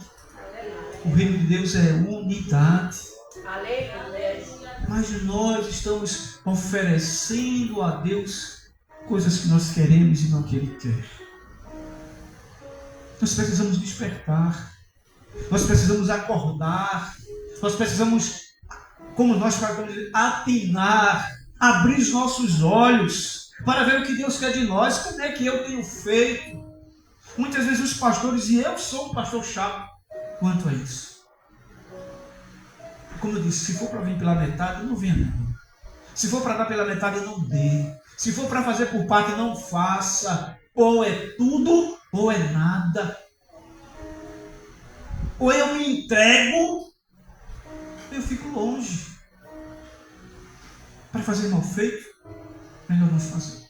O reino de Deus é unidade. Mas nós estamos oferecendo a Deus coisas que nós queremos e não que Ele quer. Nós precisamos despertar. Nós precisamos acordar. Nós precisamos, como nós falamos, atinar, abrir os nossos olhos para ver o que Deus quer de nós. Como é que eu tenho feito? Muitas vezes os pastores, e eu sou um pastor chato quanto a isso. Como eu disse, se for para vir pela metade, não venha não. Se for para dar pela metade, não dê. Se for para fazer por parte, não faça. Ou é tudo, ou é nada. Ou eu me entrego, eu fico longe. Para fazer mal feito, melhor não fazer.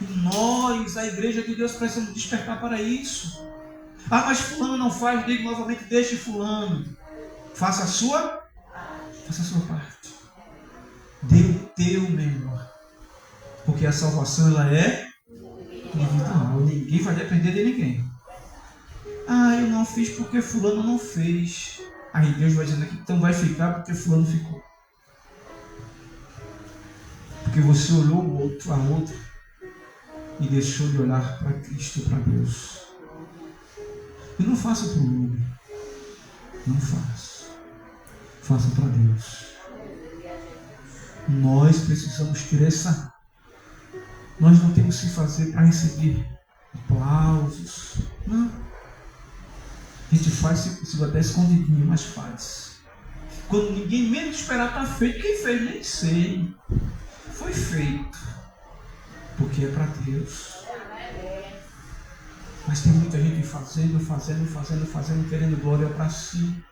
E nós, a igreja de Deus, precisamos despertar para isso. Ah, mas fulano não faz, digo novamente, deixe fulano. Faça a sua parte. Dê o teu melhor. Porque a salvação, ela é individual. Ninguém vai depender de ninguém. Ah, eu não fiz porque fulano não fez. Aí Deus vai dizendo aqui, então vai ficar porque fulano ficou. Porque você olhou o outro, a outra, e deixou de olhar para Cristo, para Deus. Eu não faço para o homem. Não faço. Faça para Deus. Nós precisamos ter essa... Nós não temos que fazer para receber aplausos. Não. A gente faz, se possível, até escondidinho, mas faz. Quando ninguém menos esperar, está feito. Quem fez? Nem sei. Foi feito. Porque é para Deus. Mas tem muita gente fazendo, querendo glória para si,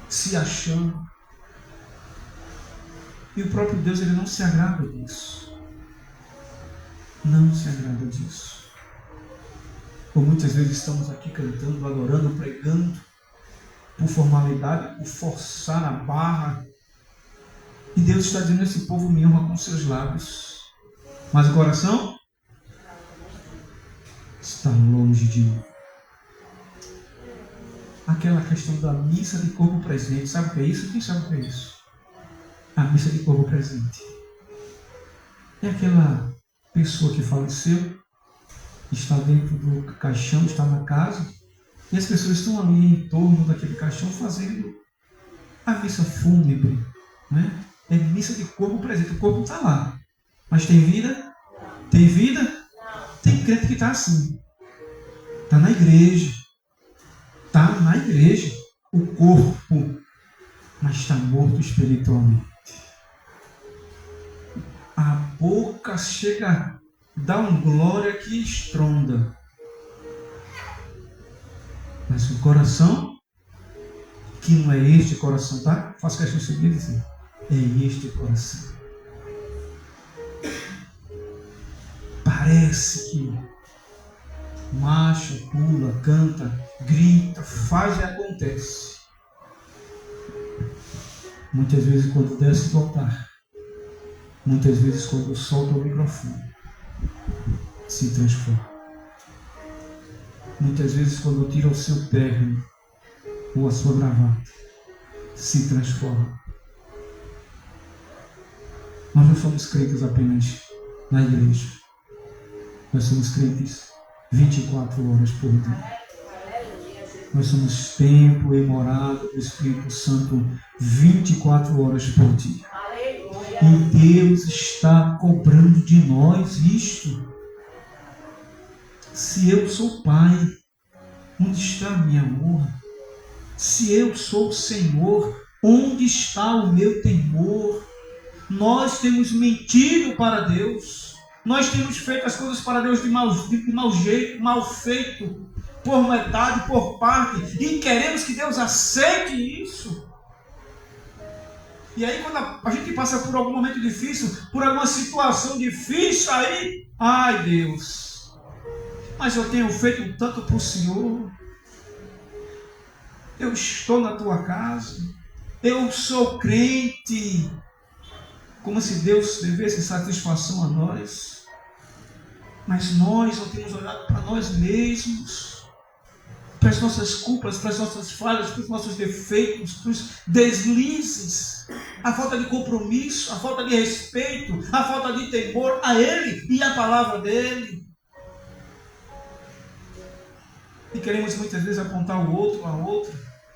se achando. E o próprio Deus, ele não se agrada disso. Não se agrada disso. Ou muitas vezes estamos aqui cantando, adorando, pregando, por formalidade, por forçar a barra. E Deus está dizendo, esse povo me honra com seus lábios, mas o coração está longe de mim. Aquela questão da missa de corpo presente, sabe o que é isso? Quem sabe o que é isso? A missa de corpo presente é aquela pessoa que faleceu, está dentro do caixão, está na casa, e as pessoas estão ali em torno daquele caixão fazendo a missa fúnebre, né? É missa de corpo presente, o corpo está lá, mas tem vida? Tem vida? Tem crente que está assim, está na igreja, o corpo, mas está morto espiritualmente. A boca chega, dá uma glória que estronda, mas o coração, que não é este coração, tá? Faço questão de seguir assim, é este coração. Parece que marcha, pula, canta, grita, faz e acontece. Muitas vezes quando desce do altar, Muitas vezes, quando solta o microfone, se transforma. Muitas vezes, quando tira o seu terno ou a sua gravata, se transforma. Nós não somos crentes apenas na igreja. Nós somos crentes 24 horas por dia. Nós somos templo e morada do Espírito Santo 24 horas por dia. E Deus está cobrando de nós isto. Se eu sou pai, onde está a minha honra? Se eu sou o Senhor, onde está o meu temor? Nós temos mentido para Deus. Nós temos feito as coisas para Deus de mau jeito, mal feito, por metade, por parte, e queremos que Deus aceite isso. E aí, quando a gente passa por algum momento difícil, por alguma situação difícil, aí, ai Deus, mas eu tenho feito tanto para o Senhor, eu estou na tua casa, eu sou crente, como se Deus devesse satisfação a nós, mas nós não temos olhado para nós mesmos, para as nossas culpas, para as nossas falhas, para os nossos defeitos, para os deslizes, a falta de compromisso, a falta de respeito, a falta de temor a Ele e à palavra dEle. E queremos muitas vezes apontar o outro, a outra,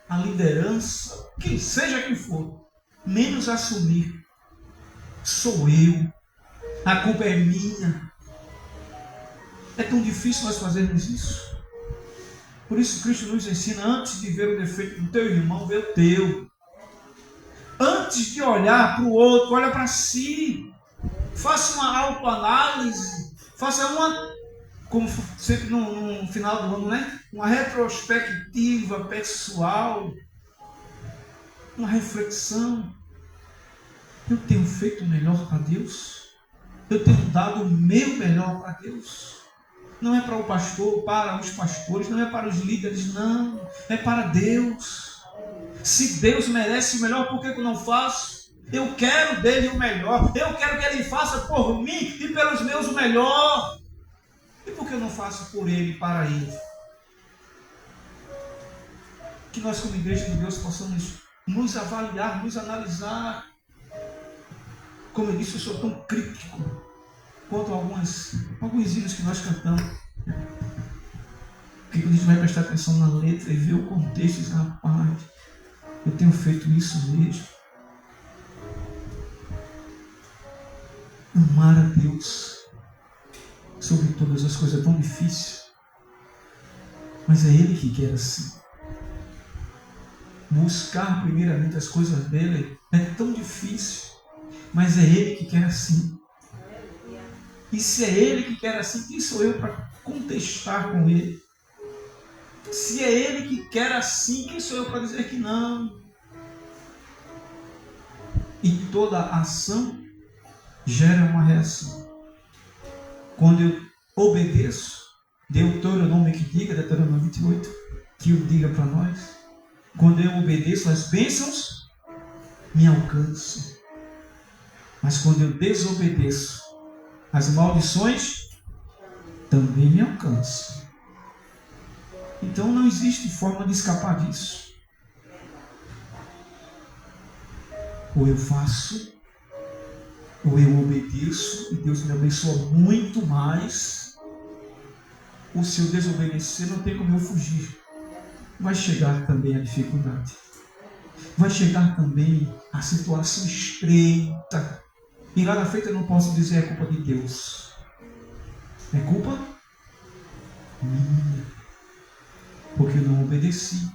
a liderança, que seja quem for, menos assumir. Sou eu, a culpa é minha. É tão difícil nós fazermos isso. Por isso Cristo nos ensina, antes de ver o defeito do teu irmão, vê o teu. Antes de olhar para o outro, olha para si. Faça uma autoanálise. Faça uma, como sempre no final do ano, né? Uma retrospectiva pessoal. Uma reflexão. Eu tenho feito o melhor para Deus? Eu tenho dado o meu melhor para Deus? Não é para o pastor, para os pastores, não é para os líderes, não. É para Deus. Se Deus merece o melhor, por que eu não faço? Eu quero dele o melhor. Eu quero que ele faça por mim e pelos meus o melhor. E por que eu não faço por ele e para ele? Que nós, como igreja de Deus, possamos nos avaliar, nos analisar. Como eu disse, eu sou tão crítico quanto a alguns hinos que nós cantamos. Porque quando a gente vai prestar atenção na letra e ver o contexto, diz, rapaz, eu tenho feito isso mesmo. Amar a Deus sobre todas as coisas é tão difícil. Mas é Ele que quer assim. Buscar primeiramente as coisas dele é tão difícil. Mas é Ele que quer assim. E se é Ele que quer assim, quem sou eu para contestar com Ele? Se é Ele que quer assim, quem sou eu para dizer que não? E toda ação gera uma reação. Quando eu obedeço, Deuteronômio que diga, Deuteronômio 28, que o diga para nós. Quando eu obedeço, as bênçãos me alcançam. Mas quando eu desobedeço, as maldições também me alcançam. Então não existe forma de escapar disso. Ou eu faço, ou eu obedeço, e Deus me abençoa muito mais. Ou se eu desobedecer, não tem como eu fugir. Vai chegar também a dificuldade. Vai chegar também a situação estreita. E lá na frente eu não posso dizer é culpa de Deus. É culpa minha. Porque eu não obedeci.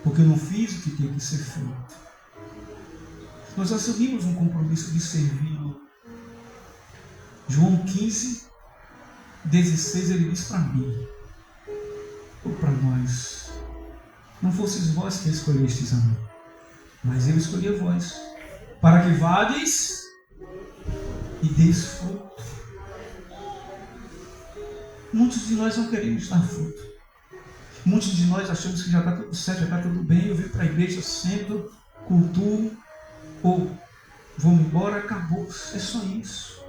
Porque eu não fiz o que tinha que ser feito. Nós assumimos um compromisso de servi-lo. João 15, 16, ele diz para mim, ou para nós, não fosseis vós que escolhestes a mim, mas eu escolhi a vós, para que vades e deis fruto. Muitos de nós não queremos dar fruto. Muitos de nós achamos que já está tudo certo, já está tudo bem. Eu venho para a igreja, sento, cultuo, ou vamos embora, acabou. É só isso.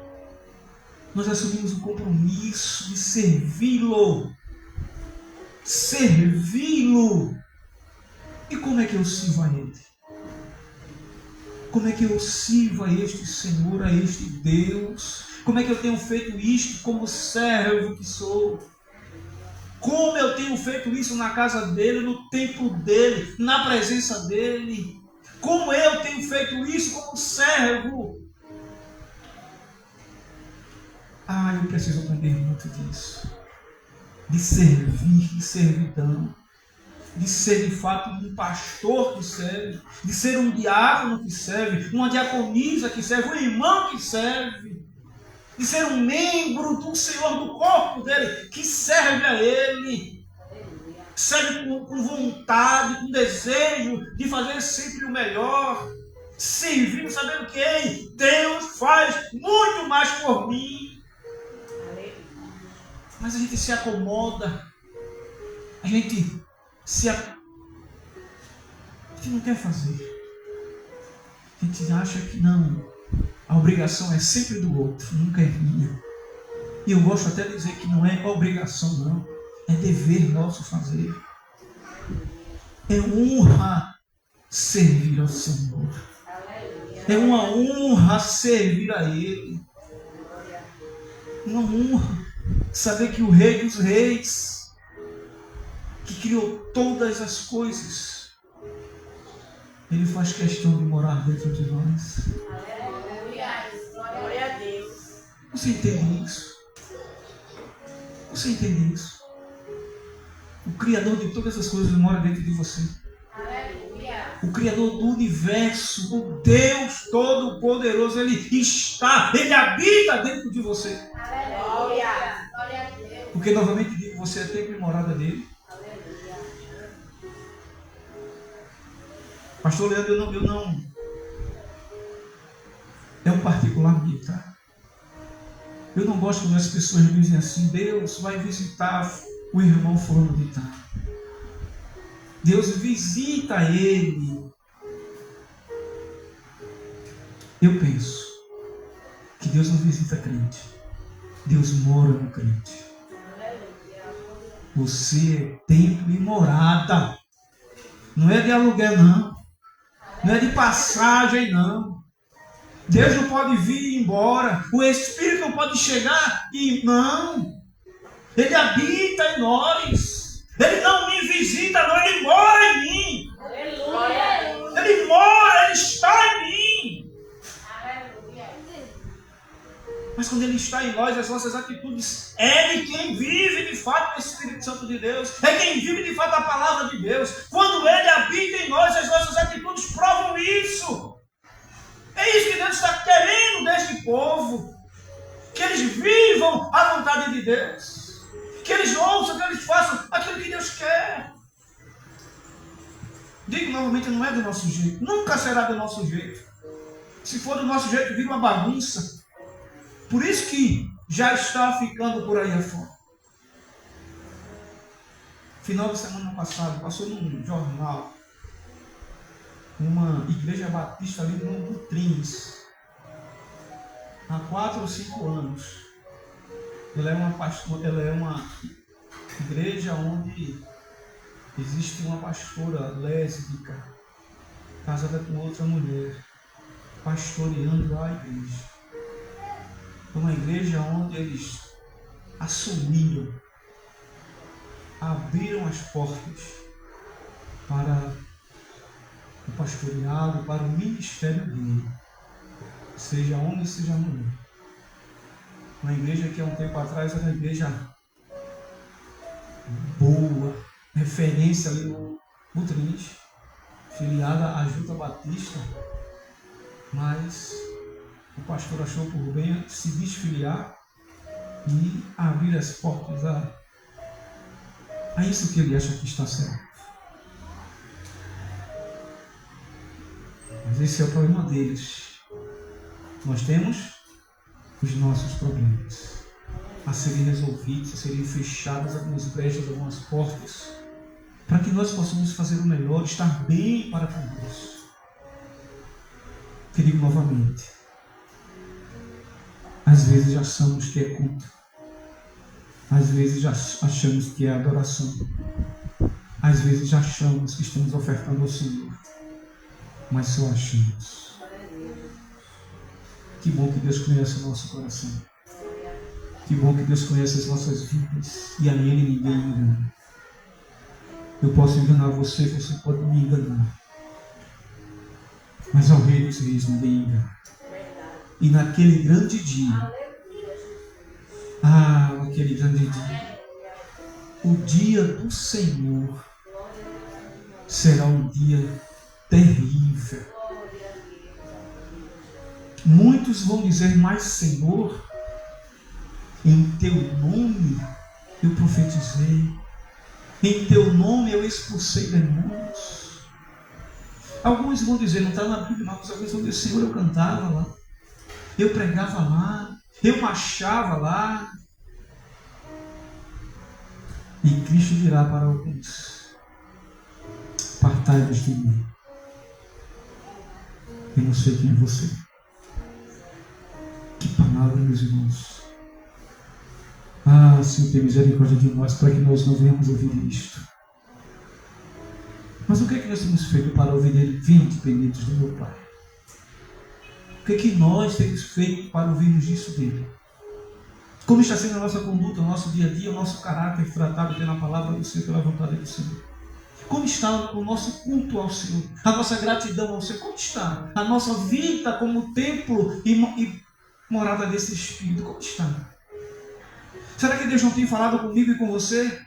Nós assumimos o compromisso de servi-lo. Servi-lo. E como é que eu sirvo a Ele? Como é que eu sirvo a este Senhor, a este Deus? Como é que eu tenho feito isto como servo que sou? Como eu tenho feito isso na casa dele, no templo dele, na presença dele? Como eu tenho feito isso como servo? Eu preciso aprender muito disso. De servir, de servidão. De ser de fato um pastor que serve. De ser um diácono que serve. Uma diaconisa que serve. Um irmão que serve. De ser um membro do Senhor, do corpo dele, que serve a Ele. Serve com vontade, com desejo de fazer sempre o melhor. Servindo, sabendo que Deus faz muito mais por mim. Mas a gente se acomoda. A gente não quer fazer. A gente acha que não. A obrigação é sempre do outro, nunca é minha. E eu gosto até de dizer que não é obrigação, não. É dever nosso fazer. É honra servir ao Senhor. É uma honra servir a Ele. Uma honra saber que o Rei dos Reis, que criou todas as coisas, Ele faz questão de morar dentro de nós. Glória a Deus. Você entende isso? Você entende isso? O Criador de todas as coisas mora dentro de você. Aleluia. O Criador do universo, o Deus Todo-Poderoso, Ele habita dentro de você. Aleluia. Glória a Deus. Porque, novamente digo, você é templo e morada dele. Aleluia. Pastor Leandro, eu não... É um particular meu, tá? Eu não gosto quando as pessoas dizem assim: Deus vai visitar o irmão fulano de tal. Deus visita ele. Eu penso que Deus não visita crente. Deus mora no crente. Você é templo e morada. Não é de aluguel, não. Não é de passagem, não. Deus não pode vir e ir embora. O Espírito não pode chegar e não. Ele habita em nós. Ele não me visita, não. Ele mora em mim. Aleluia. Ele mora, Ele está em mim. Aleluia. Mas quando Ele está em nós, as nossas atitudes é de quem vive de fato o Espírito Santo de Deus. É quem vive de fato a palavra de Deus. Quando Ele habita em nós, as nossas atitudes provam isso. É isso que Deus está querendo deste povo. Que eles vivam a vontade de Deus. Que eles ouçam, que eles façam aquilo que Deus quer. Digo novamente, não é do nosso jeito. Nunca será do nosso jeito. Se for do nosso jeito, vira uma bagunça. Por isso que já está ficando por aí afora. Final de semana passado, passou num jornal uma igreja batista ali no Butrins, há 4 ou 5 anos. Ela é uma igreja onde existe uma pastora lésbica, casada com outra mulher, pastoreando a igreja. É uma igreja onde eles assumiram, abriram as portas para o pastoreado, para o ministério dele, seja homem, seja mulher. Uma igreja que há um tempo atrás era uma igreja boa, referência ali no Butrins, filiada à Junta Batista, mas o pastor achou por bem se desfiliar e abrir as portas a isso que ele acha que está certo. Mas esse é o problema deles. Nós temos os nossos problemas a serem resolvidos, a serem fechadas algumas brechas, algumas portas, para que nós possamos fazer o melhor, estar bem para com Deus. Que digo novamente, às vezes achamos que é culto, às vezes achamos que é adoração, às vezes achamos que estamos ofertando ao Senhor, mas só achamos. Que bom que Deus conhece o nosso coração. Que bom que Deus conhece as nossas vidas e a Ele ninguém engana. Eu posso enganar você, você pode me enganar, mas ao Rei dos Reis ninguém engana. E naquele grande dia, aquele grande dia, o dia do Senhor será um dia terrível. Muitos vão dizer, mas Senhor, em teu nome eu profetizei, em teu nome eu expulsei demônios. Alguns vão dizer, não está na Bíblia, mas alguns vão dizer, Senhor, eu cantava lá, eu pregava lá, eu marchava lá. E Cristo dirá para alguns, apartai-vos de mim, eu não sei quem é você. Que palavra, meus irmãos. Senhor, tem misericórdia de nós, para que nós não venhamos ouvir isto. Mas o que é que nós temos feito para ouvir Ele? Vinde, benditos do meu Pai. O que é que nós temos feito para ouvirmos isso dele? Como está sendo a nossa conduta, o nosso dia a dia, o nosso caráter tratado pela palavra do Senhor, pela vontade do Senhor? Como está o nosso culto ao Senhor? A nossa gratidão ao Senhor? Como está a nossa vida como templo e morada desse Espírito? Como está? Será que Deus não tem falado comigo e com você?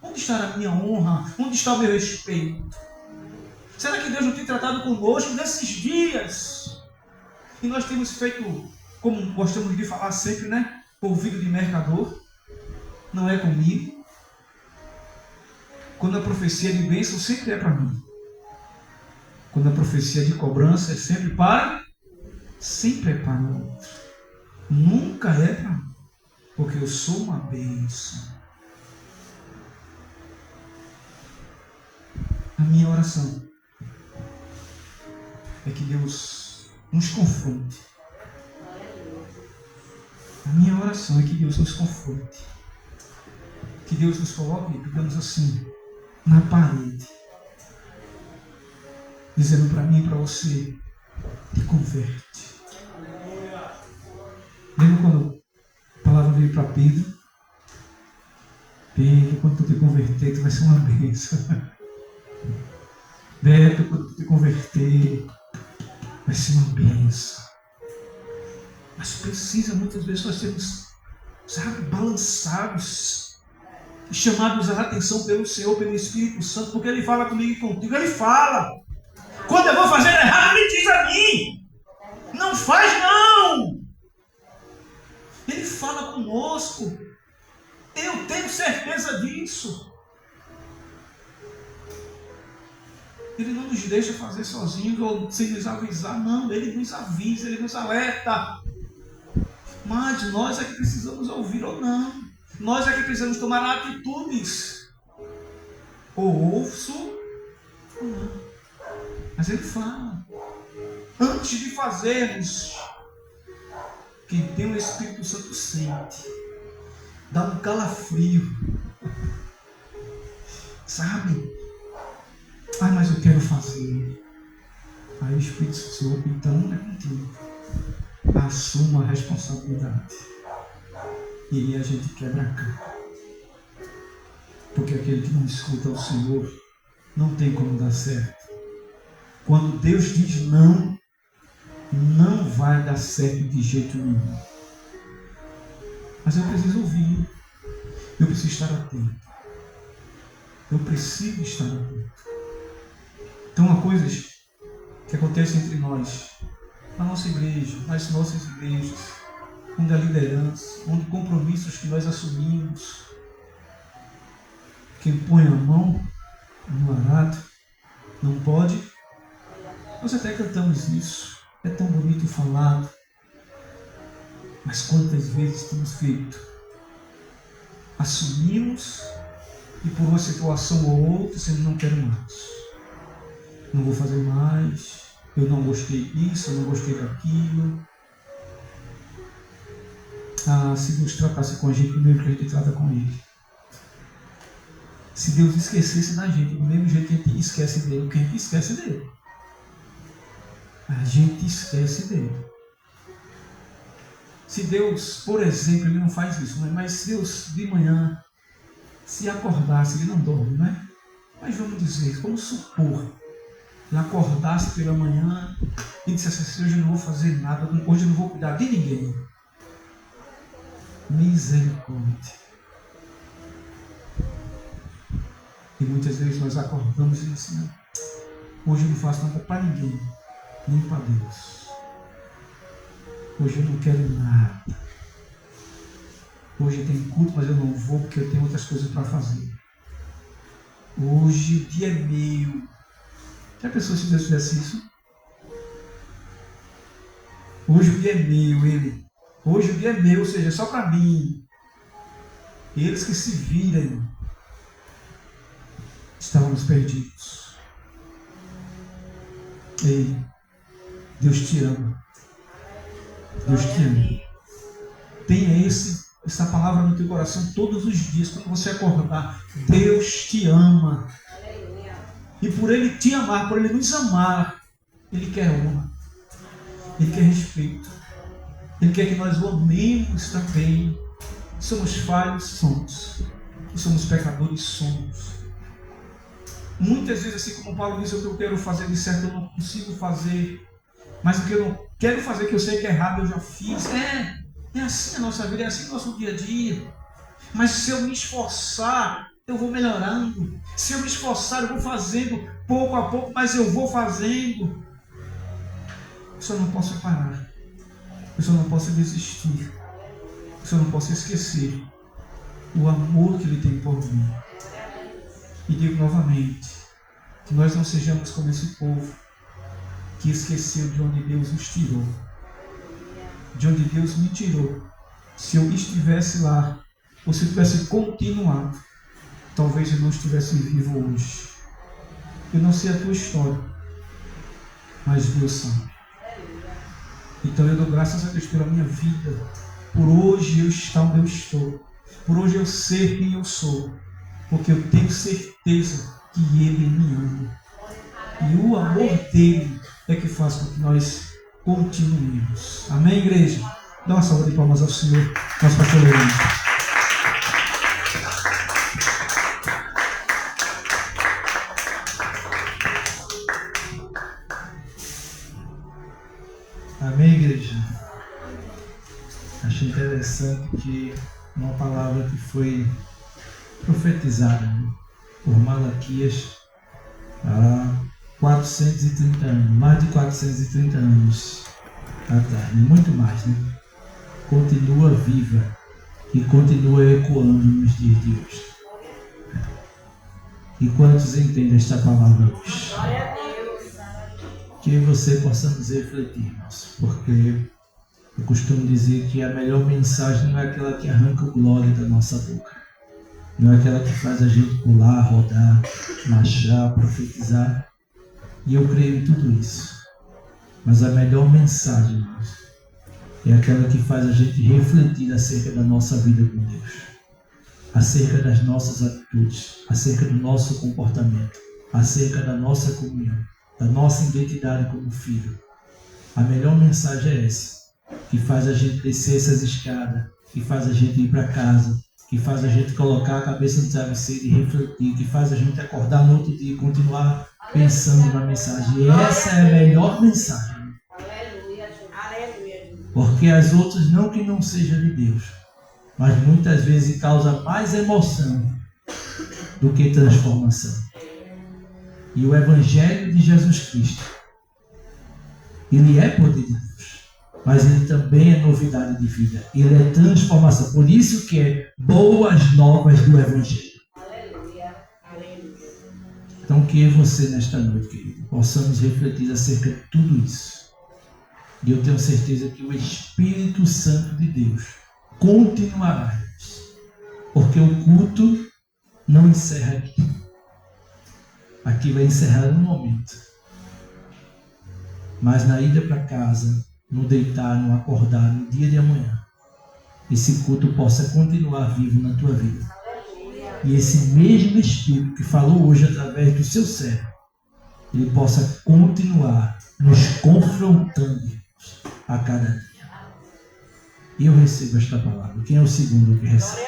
Onde está a minha honra? Onde está o meu respeito? Será que Deus não tem tratado conosco nesses dias? E nós temos feito, como gostamos de falar sempre, né? Ouvido de mercador. Não é comigo. Quando a profecia de bênção sempre é para mim. Quando a profecia de cobrança é sempre para o outro. Nunca é para mim. Porque eu sou uma bênção. A minha oração é que Deus nos confronte. A minha oração é que Deus nos confronte. Que Deus nos coloque, digamos assim, na parede. Dizendo para mim e para você, te converte. Lembra quando a palavra veio para Pedro? Pedro, quando tu te converter, tu vai ser uma bênção. Beto, quando tu te converter, vai ser uma bênção. Mas precisa, muitas vezes, nós sermos, balançados, chamados à atenção pelo Senhor, pelo Espírito Santo, porque Ele fala comigo e contigo. Ele fala. Quando eu vou fazer errado, Ele diz a mim. Não faz, não. Ele fala conosco. Eu tenho certeza disso. Ele não nos deixa fazer sozinhos ou sem nos avisar. Não, Ele nos avisa, Ele nos alerta. Mas nós é que precisamos ouvir ou não. Nós é que precisamos tomar atitudes. Ou ouço ou não. Mas Ele fala. Antes de fazermos, quem tem o Espírito Santo sente. Dá um calafrio. Sabe? Mas eu quero fazer. Aí o Espírito Santo, então, é contigo. Assuma a responsabilidade. E aí a gente quebra a cara. Porque aquele que não escuta o Senhor não tem como dar certo. Quando Deus diz não, não vai dar certo de jeito nenhum. Mas eu preciso ouvir. Eu preciso estar atento. Eu preciso estar atento. Então há coisas que acontecem entre nós, na nossa igreja, nas nossas igrejas, onde há liderança, onde compromissos que nós assumimos. Quem põe a mão no arado não pode. Nós até cantamos isso. É tão bonito falado. Mas quantas vezes temos feito? Assumimos e por uma situação ou outra, dizemos, não quero mais. Não vou fazer mais. eu não gostei disso, eu não gostei daquilo. Se Deus tratasse com a gente do mesmo que a gente trata com Ele. Se Deus esquecesse da gente do mesmo jeito que a gente esquece dele, que a gente esquece dele. A gente esquece dele. Se Deus, por exemplo, Ele não faz isso, né? Mas se Deus de manhã se acordasse, Ele não dorme, né? Mas vamos dizer, vamos supor, Ele acordasse pela manhã e dissesse assim: hoje eu não vou fazer nada, hoje eu não vou cuidar de ninguém. Misericórdia. E muitas vezes nós acordamos e dizemos assim: hoje eu não faço nada para ninguém, nem para Deus. Hoje eu não quero nada. Hoje tem culto, mas eu não vou porque eu tenho outras coisas para fazer. Hoje o dia é meu. Já pensou se Deus fizesse isso? Hoje o dia é meu, Ele. Hoje o dia é meu, ou seja, é só para mim. Eles que se virem. Estávamos perdidos. Ei, Deus te ama. Deus te ama. Tenha essa palavra no teu coração todos os dias, quando você acordar. Deus te ama. E por Ele te amar, por Ele nos amar, Ele quer honra. Ele quer respeito. Ele quer que nós o amemos também. Somos falhos, somos. Somos pecadores, somos. Muitas vezes, assim como Paulo disse, o que eu quero fazer de certo eu não consigo fazer. Mas o que eu não quero fazer, que eu sei que é errado, eu já fiz. É assim a nossa vida, é assim o nosso dia a dia. Mas se eu me esforçar, eu vou melhorando. Se eu me esforçar, eu vou fazendo pouco a pouco, mas eu vou fazendo. Eu só não posso parar. Eu só não posso desistir. Eu só não posso esquecer o amor que Ele tem por mim. E digo novamente, que nós não sejamos como esse povo que esqueceu de onde Deus nos tirou. De onde Deus me tirou. Se eu estivesse lá, ou se eu tivesse continuado, talvez eu não estivesse vivo hoje. Eu não sei a tua história, mas Deus sabe. Então eu dou graças a Deus pela minha vida, por hoje eu estar onde eu estou, por hoje eu ser quem eu sou, porque eu tenho certeza que Ele me ama. E o amor dEle é que faz com que nós continuemos. Amém, igreja? Dá uma salva de palmas ao Senhor, nosso pastor Leandro. Amém, igreja? Acho interessante que uma palavra que foi profetizada, né, por Malaquias há 430 anos, mais de 430 anos atrás, muito mais, né? Continua viva e continua ecoando nos dias de hoje. E quantos entendem esta palavra hoje? Que você possa nos refletir, irmãos, porque eu costumo dizer que a melhor mensagem não é aquela que arranca o glória da nossa boca, não é aquela que faz a gente pular, rodar, marchar, profetizar, e eu creio em tudo isso, mas a melhor mensagem, irmãos, é aquela que faz a gente refletir acerca da nossa vida com Deus, acerca das nossas atitudes, acerca do nosso comportamento, acerca da nossa comunhão, da nossa identidade como filho. A melhor mensagem é essa, que faz a gente descer essas escadas, que faz a gente ir para casa, que faz a gente colocar a cabeça no travesseiro e refletir, que faz a gente acordar no outro dia e continuar pensando na mensagem. E essa é a melhor mensagem. Porque as outras não que não seja de Deus, mas muitas vezes causa mais emoção do que transformação. E o Evangelho de Jesus Cristo, ele é poder de Deus, mas ele também é novidade de vida, ele é transformação. Por isso que é boas novas do Evangelho. Então que eu e você nesta noite, querido, possamos refletir acerca de tudo isso. E eu tenho certeza que o Espírito Santo de Deus continuará, porque o culto não encerra aqui. Aqui vai encerrar um momento. mas na ida para casa, no deitar, no acordar, no dia de amanhã, esse culto possa continuar vivo na tua vida. E esse mesmo Espírito que falou hoje através do seu servo, ele possa continuar nos confrontando a cada dia. E eu recebo esta palavra. Quem é o segundo que recebe?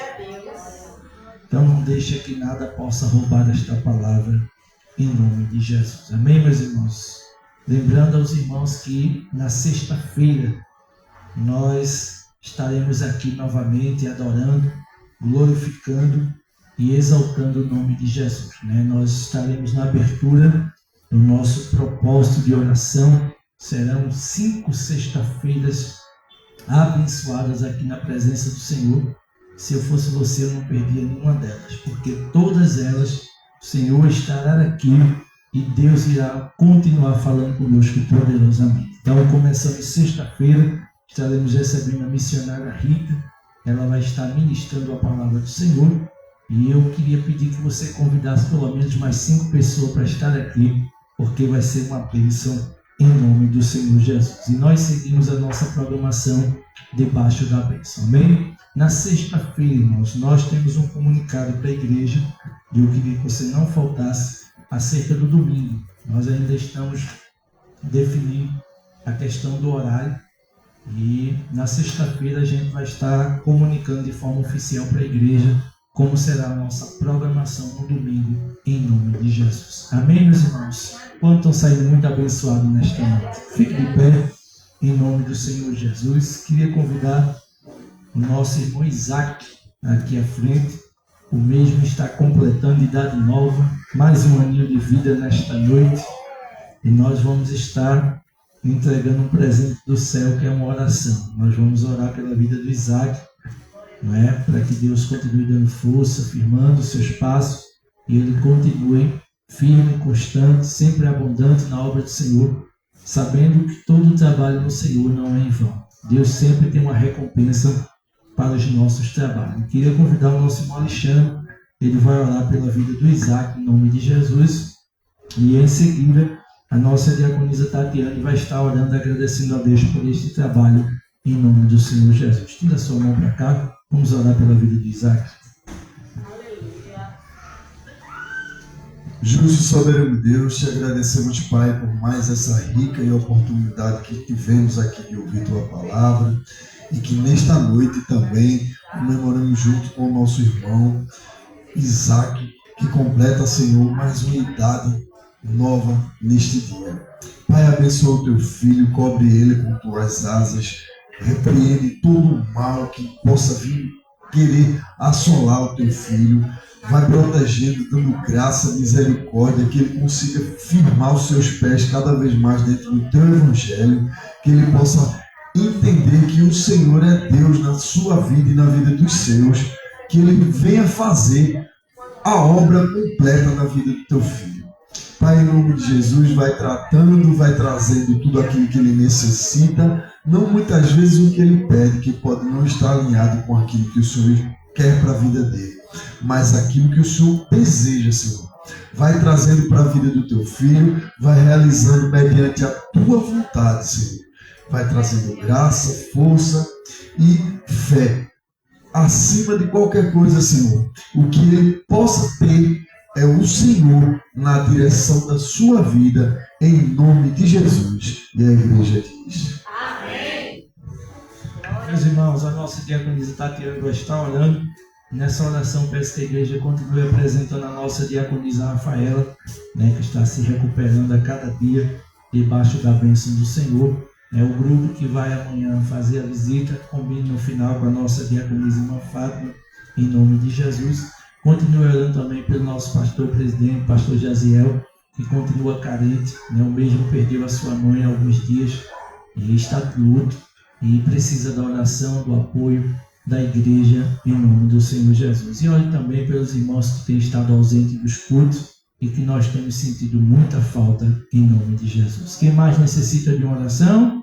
Então não deixe que nada possa roubar esta palavra em nome de Jesus. Amém, meus irmãos? Lembrando aos irmãos que na sexta-feira nós estaremos aqui novamente adorando, glorificando e exaltando o nome de Jesus, né? Nós estaremos na abertura do nosso propósito de oração. Serão 5 sexta-feiras abençoadas aqui na presença do Senhor. Se eu fosse você, eu não perdia nenhuma delas, porque todas elas o Senhor estará aqui e Deus irá continuar falando conosco poderosamente. Então, começando sexta-feira, estaremos recebendo a missionária Rita. Ela vai estar ministrando a palavra do Senhor. E eu queria pedir que você convidasse pelo menos mais 5 pessoas para estar aqui, porque vai ser uma bênção em nome do Senhor Jesus. E nós seguimos a nossa programação debaixo da bênção. Amém? Na sexta-feira, irmãos, nós temos um comunicado para a igreja e eu queria que você não faltasse acerca do domingo. Nós ainda estamos definindo a questão do horário e na sexta-feira a gente vai estar comunicando de forma oficial para a igreja como será a nossa programação no domingo, em nome de Jesus. Amém, meus irmãos? Quantos estão saindo muito abençoados nesta noite? Fique de pé, em nome do Senhor Jesus. Queria convidar o nosso irmão Isaac aqui à frente. O mesmo está completando idade nova, mais um aninho de vida nesta noite. E nós vamos estar entregando um presente do céu, que é uma oração. Nós vamos orar pela vida do Isaac, não é? Para que Deus continue dando força, firmando os seus passos e ele continue firme, constante, sempre abundante na obra do Senhor, sabendo que todo o trabalho no Senhor não é em vão. Deus sempre tem uma recompensa para os nossos trabalhos. Eu queria convidar o nosso irmão Alexandre, ele vai orar pela vida do Isaac em nome de Jesus e em seguida a nossa diaconisa Tatiane vai estar orando, agradecendo a Deus por este trabalho em nome do Senhor Jesus. Tira a sua mão para cá. Vamos orar pela vida de Isaac. Justo e soberano Deus, te agradecemos, Pai, por mais essa rica e oportunidade que tivemos aqui de ouvir Tua palavra e que nesta noite também comemoramos junto com o nosso irmão Isaac, que completa, Senhor, mais uma idade nova neste dia. Pai, abençoa o Teu filho, cobre ele com Tuas asas, repreende todo o mal que possa vir querer assolar o Teu filho, vai protegendo, dando graça, misericórdia, que ele consiga firmar os seus pés cada vez mais dentro do Teu Evangelho, que ele possa entender que o Senhor é Deus na sua vida e na vida dos seus, que ele venha fazer a obra completa na vida do Teu filho. Pai, em nome de Jesus, vai tratando, vai trazendo tudo aquilo que ele necessita, não muitas vezes o que ele pede, que pode não estar alinhado com aquilo que o Senhor quer para a vida dele, mas aquilo que o Senhor deseja, Senhor. Vai trazendo para a vida do Teu filho, vai realizando mediante a Tua vontade, Senhor. Vai trazendo graça, força e fé. Acima de qualquer coisa, Senhor, o que ele possa ter é o Senhor na direção da sua vida, em nome de Jesus. E a igreja diz: Amém. Meus irmãos, a nossa diaconisa Tatiana vai estar orando. Nessa oração, peço que a igreja continue apresentando a nossa diaconisa Rafaela, né, que está se recuperando a cada dia debaixo da bênção do Senhor. É o grupo que vai amanhã fazer a visita, combine no final com a nossa diaconisa irmã Fátima, em nome de Jesus. Continue orando também pelo nosso pastor presidente, pastor Jaziel, que continua carente, né? O mesmo perdeu a sua mãe há alguns dias e está de luto e precisa da oração, do apoio da igreja em nome do Senhor Jesus. E ore também pelos irmãos que têm estado ausentes dos cultos e que nós temos sentido muita falta em nome de Jesus. Quem mais necessita de uma oração?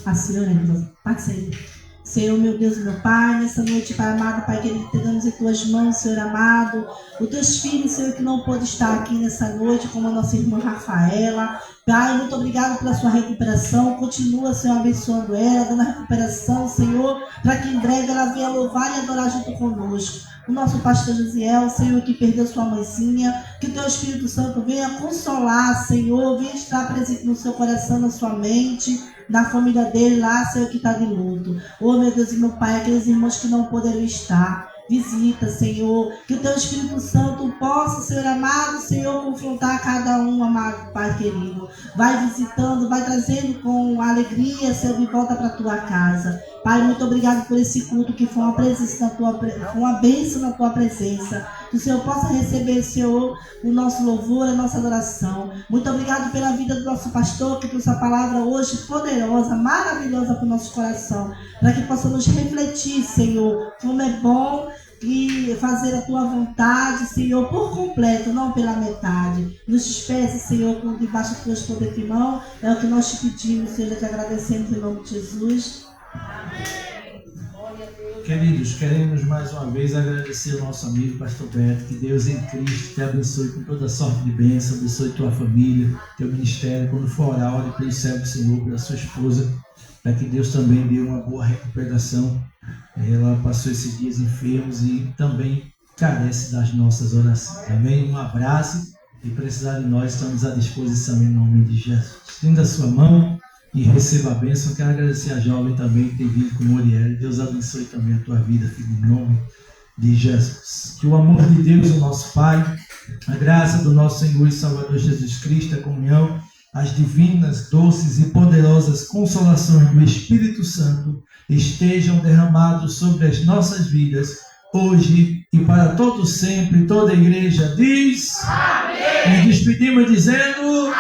A senhora, parceiro. Senhor, meu Deus e meu Pai, nessa noite, Pai amado, Pai querido, entregamos em Tuas mãos, Senhor amado, os Teus filhos, Senhor, que não pôde estar aqui nessa noite, como a nossa irmã Rafaela. Pai, muito obrigado pela sua recuperação. Continua, Senhor, abençoando ela, dando a recuperação, Senhor, para que em breve ela venha louvar e adorar junto conosco. O nosso pastor Josiel, Senhor, que perdeu sua mãezinha, que o teu Espírito Santo venha consolar, Senhor, venha estar presente no seu coração, na sua mente, na família dele lá, Senhor, que está de luto. Oh, meu Deus e meu Pai, aqueles irmãos que não poderão estar. Visita, Senhor, que o teu Espírito Santo possa, Senhor amado, Senhor, confrontar cada um, amado Pai querido. Vai visitando, vai trazendo com alegria, Senhor, de volta para a tua casa. Pai, muito obrigado por esse culto que foi uma presença na tua, uma bênção na tua presença. Que o Senhor possa receber, Senhor, o nosso louvor, a nossa adoração. Muito obrigado pela vida do nosso pastor, que trouxe a palavra hoje poderosa, maravilhosa para o nosso coração. Para que possamos refletir, Senhor, como é bom e fazer a tua vontade, Senhor, por completo, não pela metade. Nos despeça, Senhor, com debaixo dos teus poderes de mão. É o que nós te pedimos, Senhor, te agradecemos em nome de Jesus. Queridos, queremos mais uma vez agradecer ao nosso amigo Pastor Beto, que Deus em Cristo te abençoe com toda sorte de bênção, abençoe tua família, teu ministério. Quando for orar, ore pelo servo do Senhor, pela sua esposa, para que Deus também dê uma boa recuperação. Ela passou esses dias enfermos e também carece das nossas orações. Amém? Um abraço e precisar de nós, estamos à disposição em nome de Jesus. Estenda a sua mão e receba a bênção. Quero agradecer a jovem também que tem vindo com o Moriel. Deus abençoe também a tua vida, filho, em nome de Jesus. Que o amor de Deus, o nosso Pai, a graça do nosso Senhor e Salvador Jesus Cristo, a comunhão, as divinas, doces e poderosas consolações do Espírito Santo estejam derramados sobre as nossas vidas, hoje e para todos sempre. Toda a igreja diz amém. Nos despedimos dizendo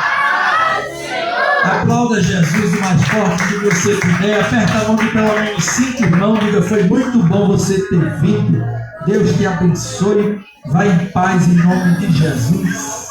aplauda Jesus o mais forte que você puder. Aperta a mão de pelo menos 5 irmãos. Diga, foi muito bom você ter vindo. Deus te abençoe. Vai em paz em nome de Jesus.